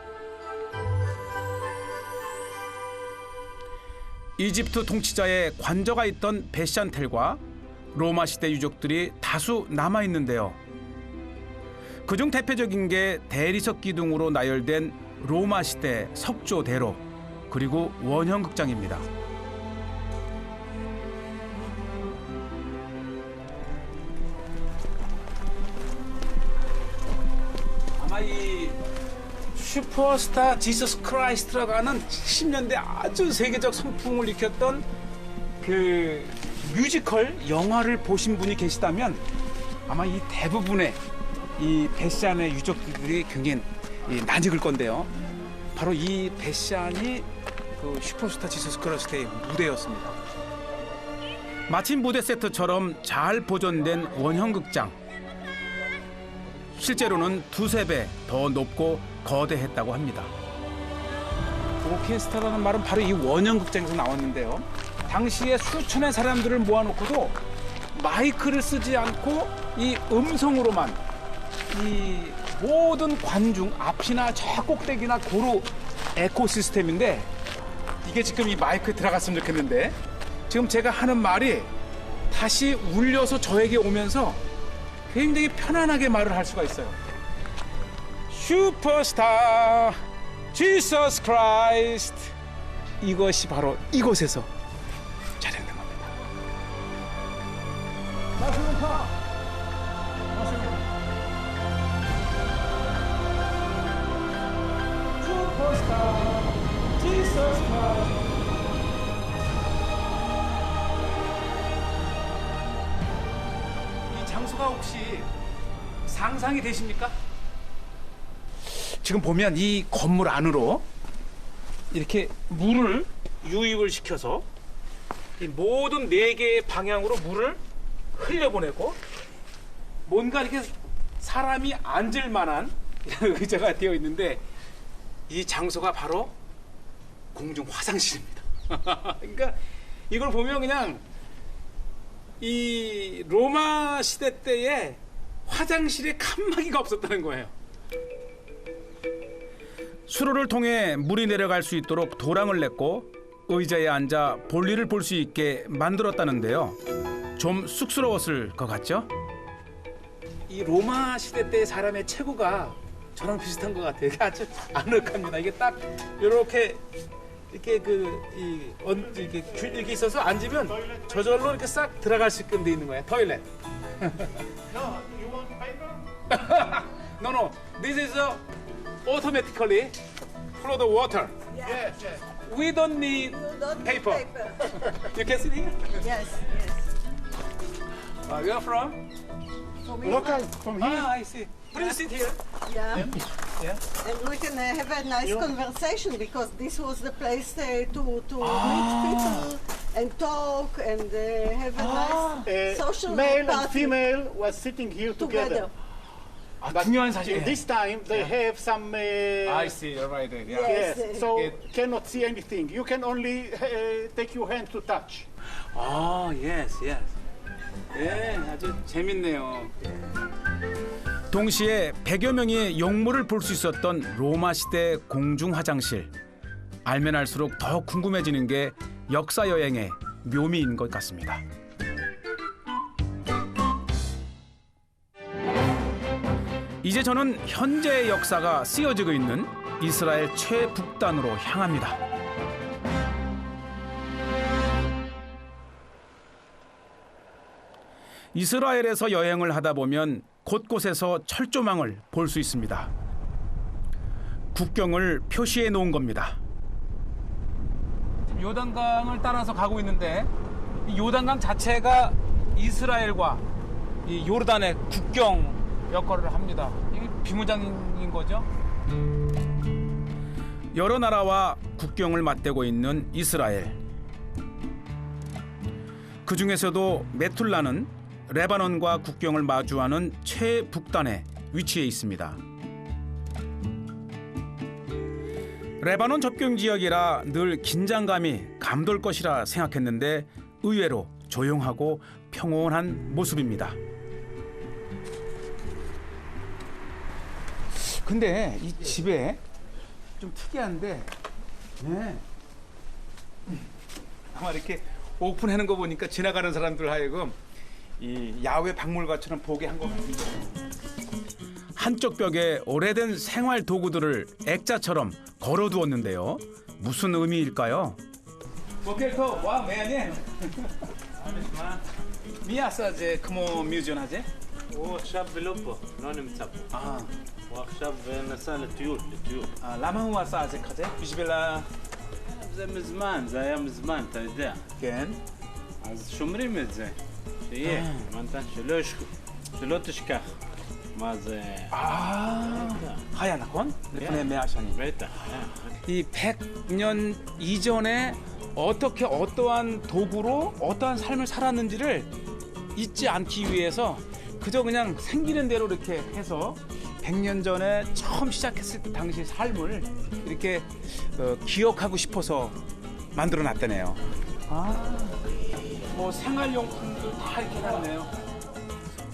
[SPEAKER 1] 이집트 통치자의 관저가 있던 벳샨텔과 로마 시대 유적들이 다수 남아 있는데요. 그중 대표적인 게 대리석 기둥으로 나열된 로마 시대 석조대로, 그리고 원형극장입니다.
[SPEAKER 2] 아마 이 슈퍼스타 지서스 크라이스트라고 하는 70년대 아주 세계적 선풍을 일으켰던 그 뮤지컬 영화를 보신 분이 계시다면 아마 이 대부분의 이 벳샨의 유적들이 굉장히 낯익을 건데요. 바로 이 벳샨이 그 슈퍼스타 지서스 크라이스트의 무대였습니다.
[SPEAKER 1] 마침 무대 세트처럼 잘 보존된 원형극장. 실제로는 2~3배 더 높고 거대했다고 합니다.
[SPEAKER 2] 오케스트라라는 말은 바로 이 원형극장에서 나왔는데요. 당시에 수천의 사람들을 모아놓고도 마이크를 쓰지 않고 이 음성으로만 이 모든 관중 앞이나 저 꼭대기나 고루 에코 시스템인데, 이게 지금 이 마이크에 들어갔으면 좋겠는데 지금 제가 하는 말이 다시 울려서 저에게 오면서 굉장히 편안하게 말을 할 수가 있어요. 슈퍼스타 지서스 크라이스트, 이것이 바로 이곳에서 촬영된 겁니다. 슈퍼스타 지서스 크라이스트. 이 장소가 혹시 상상이 되십니까? 지금 보면 이 건물 안으로 이렇게 물을 유입을 시켜서 이 모든 4개의 방향으로 물을 흘려보내고, 뭔가 이렇게 사람이 앉을 만한 의자가 되어 있는데, 이 장소가 바로 공중 화장실입니다. 그러니까 이걸 보면 그냥 이 로마 시대 때에 화장실에 칸막이가 없었다는 거예요.
[SPEAKER 1] 수로를 통해 물이 내려갈 수 있도록 도랑을 냈고 의자에 앉아 볼일을 볼 수 있게 만들었다는데요. 좀 쑥스러웠을 것 같죠?
[SPEAKER 2] 이 로마 시대 때 사람의 체구가 저랑 비슷한 것 같아요. 아주 아늑합니다. 이게 딱 이렇게 이렇게 있어서 앉으면 저절로 이렇게 싹 들어갈 수 있게 돼 있는 거예요. 토일렛. No. This is automatically flow the water.
[SPEAKER 19] Yes, yes.
[SPEAKER 2] We don't need paper. You can sit here.
[SPEAKER 19] Yes,
[SPEAKER 2] Where are you from?
[SPEAKER 18] Local, from here.
[SPEAKER 2] Ah, I see. Please sit here.
[SPEAKER 19] Yeah.
[SPEAKER 2] Yeah.
[SPEAKER 19] And we can have a nice conversation because this was the place to meet people and talk and have a nice social
[SPEAKER 18] Male
[SPEAKER 19] party
[SPEAKER 18] and female was sitting here together.
[SPEAKER 2] 아, 중요한 사실.
[SPEAKER 18] This time they have some.
[SPEAKER 2] I see. Right. Yeah.
[SPEAKER 18] Yes. So cannot see anything. You can only take your hand to touch.
[SPEAKER 2] 아, yes. 예, 아주 재밌네요.
[SPEAKER 1] 동시에 100여 명의 용모를 볼 수 있었던 로마 시대 공중 화장실. 알면 알수록 더 궁금해지는 게 역사 여행의 묘미인 것 같습니다. 이제 저는 현재의 역사가 쓰여지고 있는 이스라엘 최북단으로 향합니다. 이스라엘에서 여행을 하다 보면 곳곳에서 철조망을 볼 수 있습니다. 국경을 표시해 놓은 겁니다.
[SPEAKER 2] 요단강을 따라서 가고 있는데 이 요단강 자체가 이스라엘과 이 요르단의 국경 역할을 합니다. 이게 비무장인 거죠?
[SPEAKER 1] 여러 나라와 국경을 맞대고 있는 이스라엘. 그 중에서도 메툴라는 레바논과 국경을 마주하는 최북단에 위치해 있습니다. 레바논 접경 지역이라 늘 긴장감이 감돌 것이라 생각했는데 의외로 조용하고 평온한 모습입니다.
[SPEAKER 2] 근데 이 집에 좀 특이한데, 네. 아마 이렇게 오픈하는 거 보니까 지나가는 사람들 하여금 이 야외 박물관처럼 보게 한 것 같은데.
[SPEAKER 1] 한쪽 벽에 오래된 생활 도구들을 액자처럼 걸어두었는데요. 무슨 의미일까요?
[SPEAKER 2] בוקר וואו, מעניין. מי עשה את זה כמו מיוזיון הזה?
[SPEAKER 10] הוא עכשיו לא פה, לא נמצא פה. הוא עכשיו נסע לטיול.
[SPEAKER 2] למה הוא עשה את זה כזה? בשביל
[SPEAKER 10] זה מזמן, זה היה מזמן, אתה יודע.
[SPEAKER 2] כן.
[SPEAKER 10] אז שומרים את זה. שיהיה, הבנת? שלא תשכח. מה זה...
[SPEAKER 2] 하야 나콘? לפני 100 שנים.
[SPEAKER 10] בטח.
[SPEAKER 2] 이 100년 이전에 어떻게 어떠한 도구로 어떠한 삶을 살았는지를 잊지 않기 위해서 그저 그냥 생기는 대로 이렇게 해서 100년 전에 처음 시작했을 때 당시 삶을 이렇게 기억하고 싶어서 만들어 놨다네요. 뭐 생활용품도 다 이렇게 놨네요.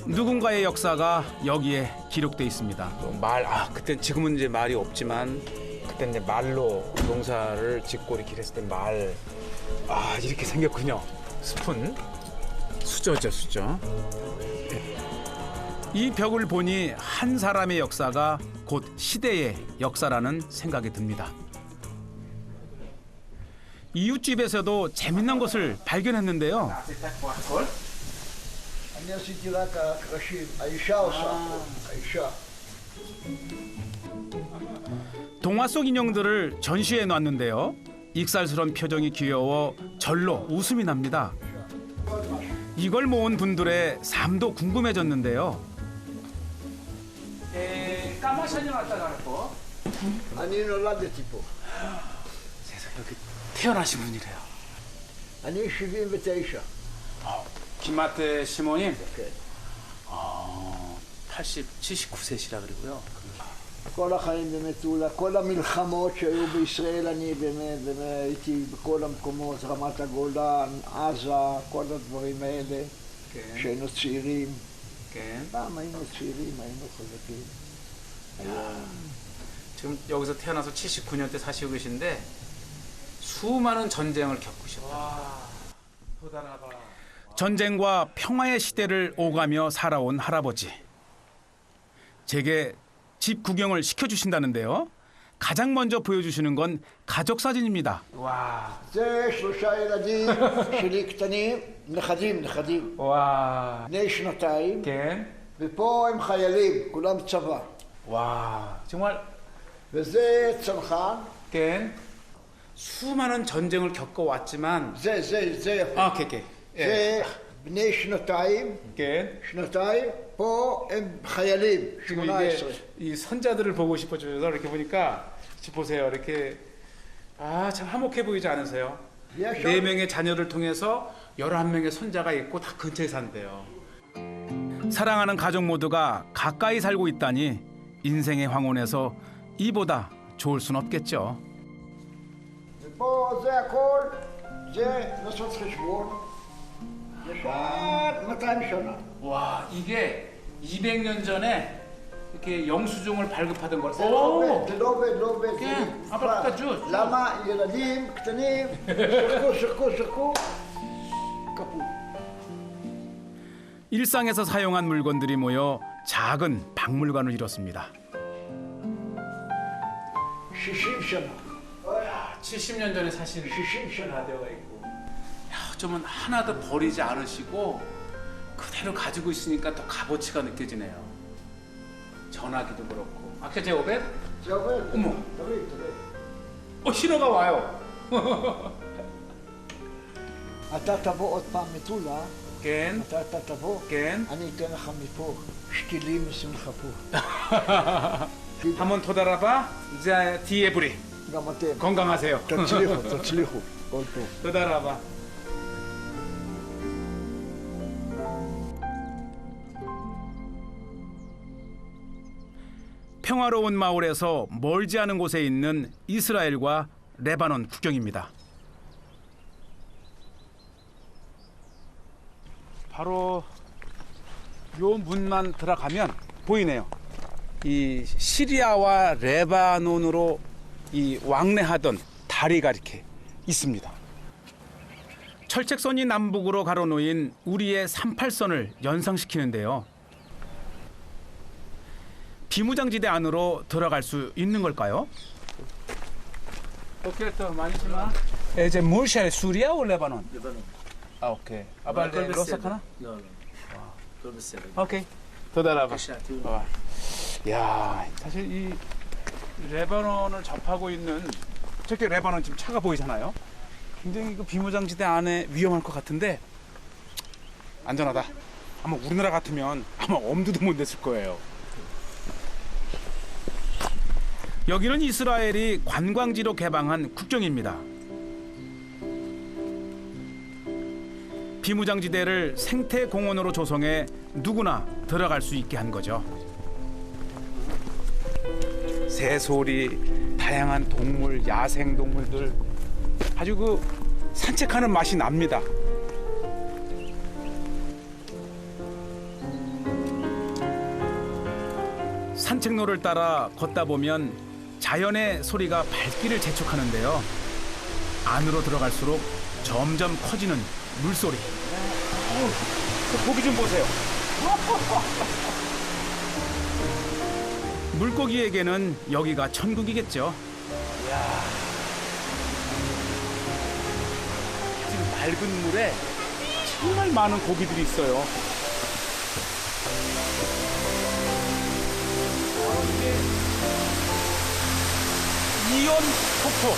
[SPEAKER 1] 누군가의 역사가 여기에 기록돼 있습니다.
[SPEAKER 2] 그땐 지금은 이제 말이 없지만 그때 이제 말로 농사를 짓고 이렇게 했을 때 말, 이렇게 생겼군요. 스푼, 수저죠, 수저.
[SPEAKER 1] 이 벽을 보니 한 사람의 역사가 곧 시대의 역사라는 생각이 듭니다. 이웃집에서도 재밌는 것을 발견했는데요.
[SPEAKER 3] אני עשיתי רק הקרשים, האישה עושה, האישה.
[SPEAKER 1] 동화 속 인형들을 전시해 놨는데요. 익살스러운 표정이 귀여워 절로 웃음이 납니다. 이걸 모은 분들의 삶도 궁금해졌는데요.
[SPEAKER 2] 까마 샤니 왔다 가고.
[SPEAKER 3] אני נולדתי פה.
[SPEAKER 2] 세상 여기 태어나신 분이래요.
[SPEAKER 3] אני 79.
[SPEAKER 2] 김마태 시모님? 네. 79세시라 그러고요.
[SPEAKER 3] כל החיים במטולה, כל המלחמות שהיו בישראל, אני באמת הייתי בכל המקומות, רמת הגולן, עזה, כל הדברים האלה, שהיינו צעירים. פעם היינו צעירים, היינו חזקים.
[SPEAKER 2] 지금 여기서 태어나서 79년 때 사시고 계신데 수많은 전쟁을 겪으셨다.
[SPEAKER 1] 전쟁과 평화의 시대를 오가며 살아온 할아버지. 제게 집 구경을 시켜주신다는데요. 가장 먼저 보여주시는 건 가족 사진입니다.
[SPEAKER 2] 와.
[SPEAKER 3] זה 3 ילדים שלי קטנים, נכדים.
[SPEAKER 2] 와.
[SPEAKER 3] בני 2.
[SPEAKER 2] כן.
[SPEAKER 3] ופה הם חיילים, כולם צבא.
[SPEAKER 2] 와. 정말.
[SPEAKER 3] וזה צנחן.
[SPEAKER 2] כן. 수많은 전쟁을 겪어왔지만.
[SPEAKER 3] זה.
[SPEAKER 2] 오케이.
[SPEAKER 3] זה בני 2.
[SPEAKER 2] כן.
[SPEAKER 3] 2. פה הם חיילים, 18.
[SPEAKER 2] 이 선자들을 보고 싶어져서 이렇게 보니까 보세요. 이렇게 참 화목해 보이지 않으세요? 4명의 자녀를 통해서 11명의 손자가 있고 다 근처에 산대요.
[SPEAKER 1] 사랑하는 가족 모두가 가까이 살고 있다니 인생의 황혼에서 이보다 좋을 순 없겠죠.
[SPEAKER 3] ופה זה הכל, זה לעשות חשבון. יש עד 200 שנה.
[SPEAKER 2] 와, 이게 200년 전에 이렇게 영수증을 발급하던 걸.
[SPEAKER 3] זה לא עובד, זה לא עובד, לא עובד.
[SPEAKER 2] כן, אבל פשוט.
[SPEAKER 3] למה ילדים קטנים שיחקו, קפוא.
[SPEAKER 1] 일상에서 사용한 물건들이 모여 작은 박물관을 이뤘습니다.
[SPEAKER 3] 60 שנה.
[SPEAKER 2] 70년 전에 사실
[SPEAKER 3] 60 שנה.
[SPEAKER 2] 라디오가 있고. 야, 어쩌면 하나도 버리지 않으시고 그대로 가지고 있으니까 더 값어치가 느껴지네요. 전화기도 그렇고. 아까 제 오벳?
[SPEAKER 3] זה עובד.
[SPEAKER 2] 어머.
[SPEAKER 3] תראי.
[SPEAKER 2] 신호가 와요.
[SPEAKER 3] אתה תבוא עוד פעם מטולה.
[SPEAKER 2] כן.
[SPEAKER 3] אתה תבוא.
[SPEAKER 2] כן.
[SPEAKER 3] אני אתן לך מפה שתילים אשים לך פה.
[SPEAKER 2] 한번 토달아봐. 이제 뒤에 부리.
[SPEAKER 3] גם אתם.
[SPEAKER 2] 건강하세요.
[SPEAKER 3] תצליחו. כל טוב.
[SPEAKER 2] תודה רבה.
[SPEAKER 1] 평화로운 마을에서 멀지 않은 곳에 있는 이스라엘과 레바논 국경입니다.
[SPEAKER 2] 바로 요 문만 들어가면 보이네요. 이 시리아와 레바논으로 이 왕래하던 다리가 이렇게 있습니다.
[SPEAKER 1] 철책선이 남북으로 가로놓인 우리의 38선을 연상시키는데요. 비무장지대 안으로 들어갈 수 있는 걸까요?
[SPEAKER 2] 오케이, 또 많이 심어. 이제 무르시아 수리아 או 레바논? 아, 오케이. אבל לא סכנה?
[SPEAKER 16] לא, הכל בסדר.
[SPEAKER 2] 오케이. תודה רבה.
[SPEAKER 16] בבקשה, תראו.
[SPEAKER 2] 야, 사실 이 레바논을 접하고 있는 저렇게 레바논 지금 차가 보이잖아요. 굉장히 그 비무장지대 안에 위험할 것 같은데 안전하다. 아마 우리나라 같으면 아마 엄두도 못 냈을 거예요.
[SPEAKER 1] 여기는 이스라엘이 관광지로 개방한 국경입니다. 비무장지대를 생태공원으로 조성해 누구나 들어갈 수 있게 한 거죠.
[SPEAKER 2] 새소리, 다양한 동물, 야생 동물들 아주 그 산책하는 맛이 납니다.
[SPEAKER 1] 산책로를 따라 걷다 보면 자연의 소리가 발길을 재촉하는데요. 안으로 들어갈수록 점점 커지는 물소리.
[SPEAKER 2] 그 고기 좀 보세요.
[SPEAKER 1] 물고기에게는 여기가 천국이겠죠.
[SPEAKER 2] 지금 맑은 물에 정말 많은 고기들이 있어요. 이온 폭포.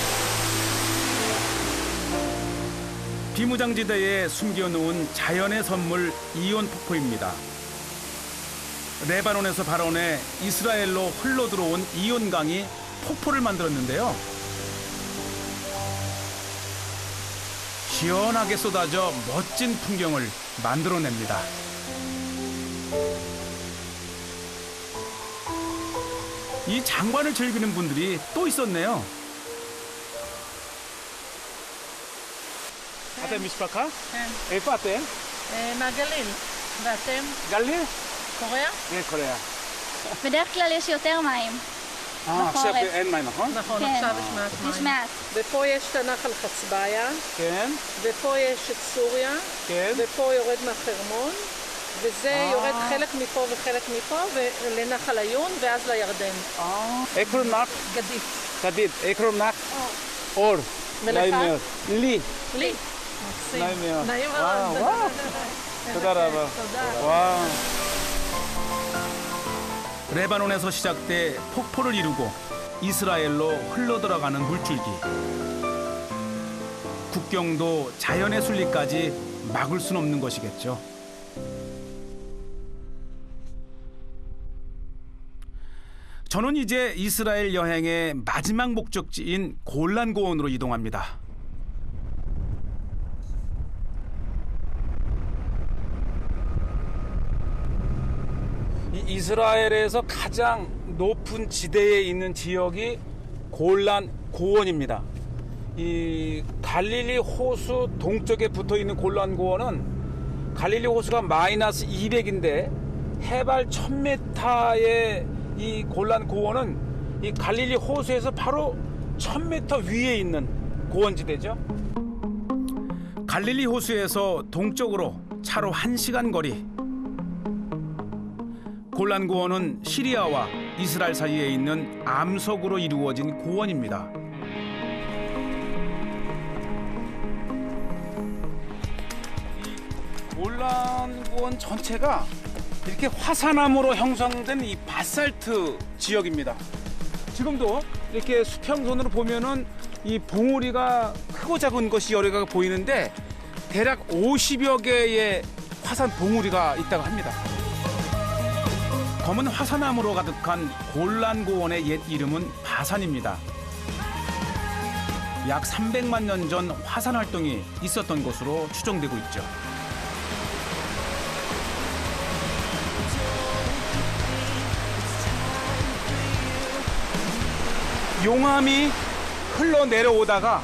[SPEAKER 1] 비무장지대에 숨겨놓은 자연의 선물 이온 폭포입니다. 레바논에서 발원해 이스라엘로 흘러들어온 이온강이 폭포를 만들었는데요. 시원하게 쏟아져 멋진 풍경을 만들어냅니다. 이 장관을 즐기는 분들이 또 있었네요.
[SPEAKER 2] אתם משפחה?
[SPEAKER 9] כן.
[SPEAKER 2] איפה אתם?
[SPEAKER 9] מהגליל. ואתם?
[SPEAKER 2] גליל?
[SPEAKER 9] קוריאה?
[SPEAKER 2] כן, קוריאה.
[SPEAKER 13] בדרך כלל יש יותר מים.
[SPEAKER 2] עכשיו אין מים, נכון?
[SPEAKER 9] נכון,
[SPEAKER 13] כן.
[SPEAKER 9] עכשיו יש מעט מים.
[SPEAKER 13] יש מעט.
[SPEAKER 9] ופה יש את הנחל חצביה,
[SPEAKER 2] כן,
[SPEAKER 9] ופה יש את סוריה,
[SPEAKER 2] כן.
[SPEAKER 9] ופה יורד מהחרמון, וזה יורד חלק מפה וחלק מפה, ולנחל עיון, ואז לירדן.
[SPEAKER 2] איך קוראים לך?
[SPEAKER 9] גדית.
[SPEAKER 2] גדית. איך קוראים לך? אור.
[SPEAKER 9] ולך?
[SPEAKER 2] נעים מאוד. לי.
[SPEAKER 9] לי. מקסים.
[SPEAKER 2] נעים מאוד.
[SPEAKER 9] נעים
[SPEAKER 2] וואו,
[SPEAKER 9] מאוד.
[SPEAKER 2] וואו. תודה רבה.
[SPEAKER 9] תודה.
[SPEAKER 2] וואו.
[SPEAKER 1] 레바논에서 시작돼 폭포를 이루고 이스라엘로 흘러들어가는 물줄기. 국경도 자연의 순리까지 막을 순 없는 것이겠죠. 저는 이제 이스라엘 여행의 마지막 목적지인 골란 고원으로 이동합니다.
[SPEAKER 2] 이스라엘에서 가장 높은 지대에 있는 지역이 골란 고원입니다. 이 갈릴리 호수 동쪽에 붙어 있는 골란 고원은 갈릴리 호수가 마이너스 200인데 해발 1000m의 이 골란 고원은 이 갈릴리 호수에서 바로 1000m 위에 있는 고원지대죠.
[SPEAKER 1] 갈릴리 호수에서 동쪽으로 차로 1시간 거리. 골란 고원은 시리아와 이스라엘 사이에 있는 암석으로 이루어진 고원입니다.
[SPEAKER 2] 골란 고원 전체가 이렇게 화산암으로 형성된 이 바살트 지역입니다. 지금도 이렇게 수평선으로 보면은 이 봉우리가 크고 작은 것이 여러 개가 보이는데 대략 50여 개의 화산 봉우리가 있다고 합니다.
[SPEAKER 1] 검은 화산암으로 가득한 골란 고원의 옛 이름은 바산입니다. 약 300만 년 전 화산 활동이 있었던 곳으로 추정되고 있죠.
[SPEAKER 2] 용암이 흘러내려오다가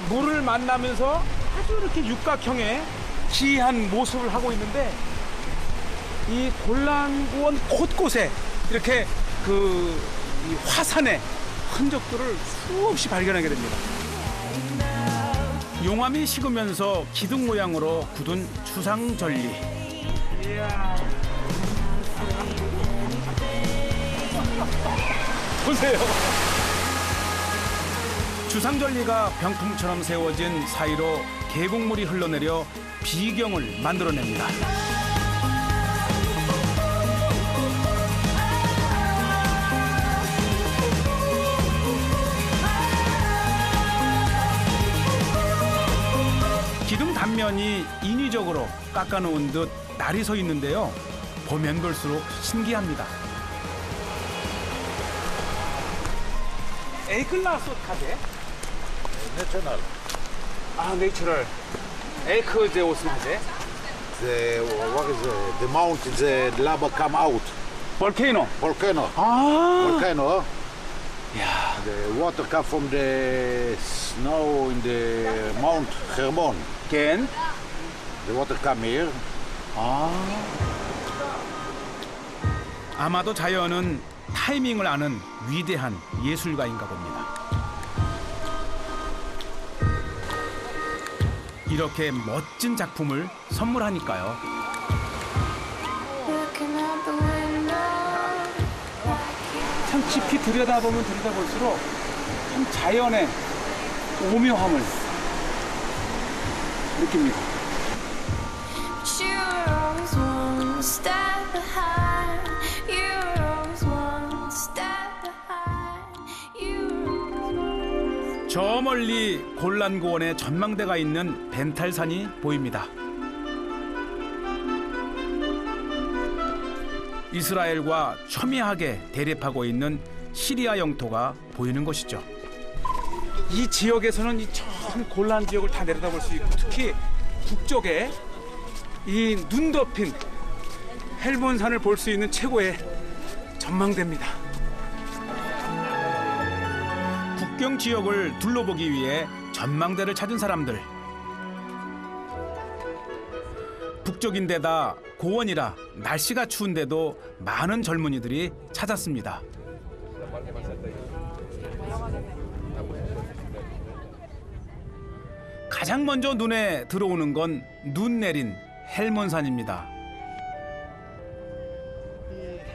[SPEAKER 2] 물을 만나면서 아주 이렇게 육각형의 기이한 모습을 하고 있는데 이 골란고원 곳곳에 이렇게 이 화산의 흔적들을 수없이 발견하게 됩니다.
[SPEAKER 1] 용암이 식으면서 기둥 모양으로 굳은 주상절리.
[SPEAKER 2] 보세요.
[SPEAKER 1] 주상절리가 병풍처럼 세워진 사이로 계곡물이 흘러내려 비경을 만들어냅니다. 기둥 단면이 인위적으로 깎아놓은 듯 날이 서 있는데요. 보면 볼수록 신기합니다.
[SPEAKER 2] 에이클라스 카데?
[SPEAKER 17] 내셔널.
[SPEAKER 2] 아, 내추럴. 에이크 제 오스마제?
[SPEAKER 17] What is the mountain, the lava come out.
[SPEAKER 2] Volcano.
[SPEAKER 17] Volcano. Volcano.
[SPEAKER 2] Yeah.
[SPEAKER 17] The water come from the snow in the Mount Hermon.
[SPEAKER 2] Again.
[SPEAKER 17] The water come here.
[SPEAKER 1] 아마도 자연은 타이밍을 아는 위대한 예술가인가 봅니다. 이렇게 멋진 작품을 선물하니까요.
[SPEAKER 2] 참 깊이 들여다보면 들여다볼수록 참 자연의 오묘함을 느낍니다.
[SPEAKER 1] 저 멀리 골란고원의 전망대가 있는 벤탈산이 보입니다. 이스라엘과 첨예하게 대립하고 있는 시리아 영토가 보이는 것이죠.
[SPEAKER 2] 이 지역에서는 이 전 골란 지역을 다 내려다볼 수 있고 특히 북쪽에 이 눈 덮인 헬몬산을 볼 수 있는 최고의 전망대입니다.
[SPEAKER 1] 국경 지역을 둘러보기 위해 전망대를 찾은 사람들. 북쪽인데다 고원이라 날씨가 추운데도 많은 젊은이들이 찾았습니다. 가장 먼저 눈에 들어오는 건 눈 내린 헬몬산입니다.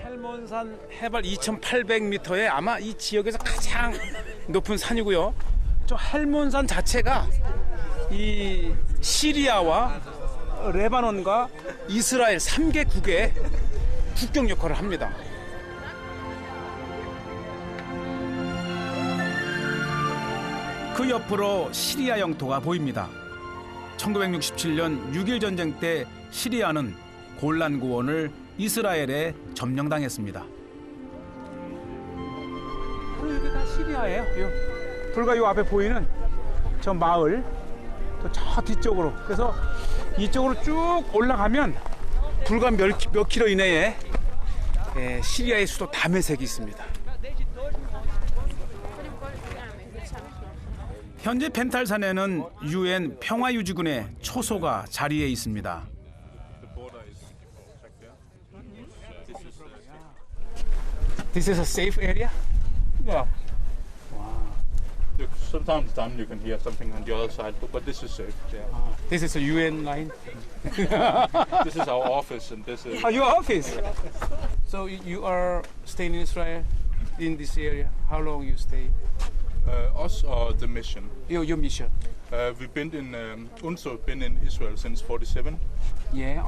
[SPEAKER 2] 헬몬산 해발 2,800m에 아마 이 지역에서 가장 높은 산이고요. 저 헬몬산 자체가 이 시리아와 레바논과 이스라엘 3개국의 국경 역할을 합니다.
[SPEAKER 1] 그 옆으로 시리아 영토가 보입니다. 1967년 6.1 전쟁 때 시리아는 골란 고원을 이스라엘에 점령당했습니다.
[SPEAKER 2] 이게 다 시리아예요. 불과 요 앞에 보이는 저 마을, 또 저 뒤쪽으로. 그래서 이쪽으로 쭉 올라가면 불과 몇 킬로 이내에 시리아의 수도 다메섹이 있습니다.
[SPEAKER 1] 현재 펜탈산에는 UN 평화유지군의 초소가 자리해 있습니다.
[SPEAKER 2] This is a safe area?
[SPEAKER 21] Yeah. Look, sometimes you can hear something on the other side, but this is safe. Yeah.
[SPEAKER 2] This is a UN line.
[SPEAKER 21] This is our office, and this is.
[SPEAKER 2] Oh, your office. So you are staying in Israel, in this area. How long you stay?
[SPEAKER 21] Us or the mission?
[SPEAKER 2] Your mission.
[SPEAKER 21] We've been in UNSO, been in Israel since '47.
[SPEAKER 2] Yeah.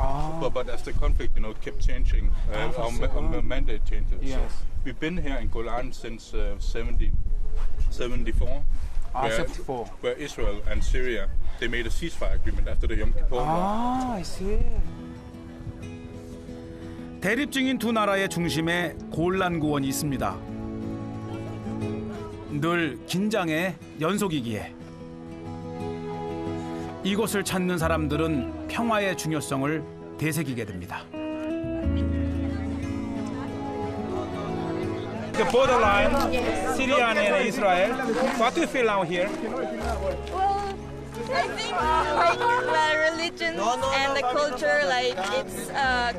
[SPEAKER 21] But as the conflict, kept changing, our mandate changes.
[SPEAKER 2] Yes.
[SPEAKER 21] So we've been here in Golan since 74.
[SPEAKER 2] 74.
[SPEAKER 21] Where Israel and Syria, they made a ceasefire agreement after the Yom Kippur War.
[SPEAKER 2] I see.
[SPEAKER 1] 대립 중인 두 나라의 중심에 골란 고원이 있습니다. 늘 긴장의 연속이기에 이곳을 찾는 사람들은 평화의 중요성을 되새기게 됩니다.
[SPEAKER 2] The borderline, Syria and Israel. What do you feel out here?
[SPEAKER 22] Well, I think like the religion and the culture, like it's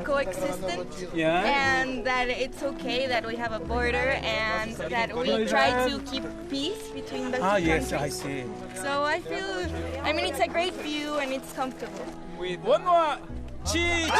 [SPEAKER 22] coexistent, and that it's okay that we have a border and that we try to keep peace between the two countries.
[SPEAKER 2] Yes, I see.
[SPEAKER 22] So I feel, I mean, it's a great view and it's comfortable.
[SPEAKER 2] With one more, cheese.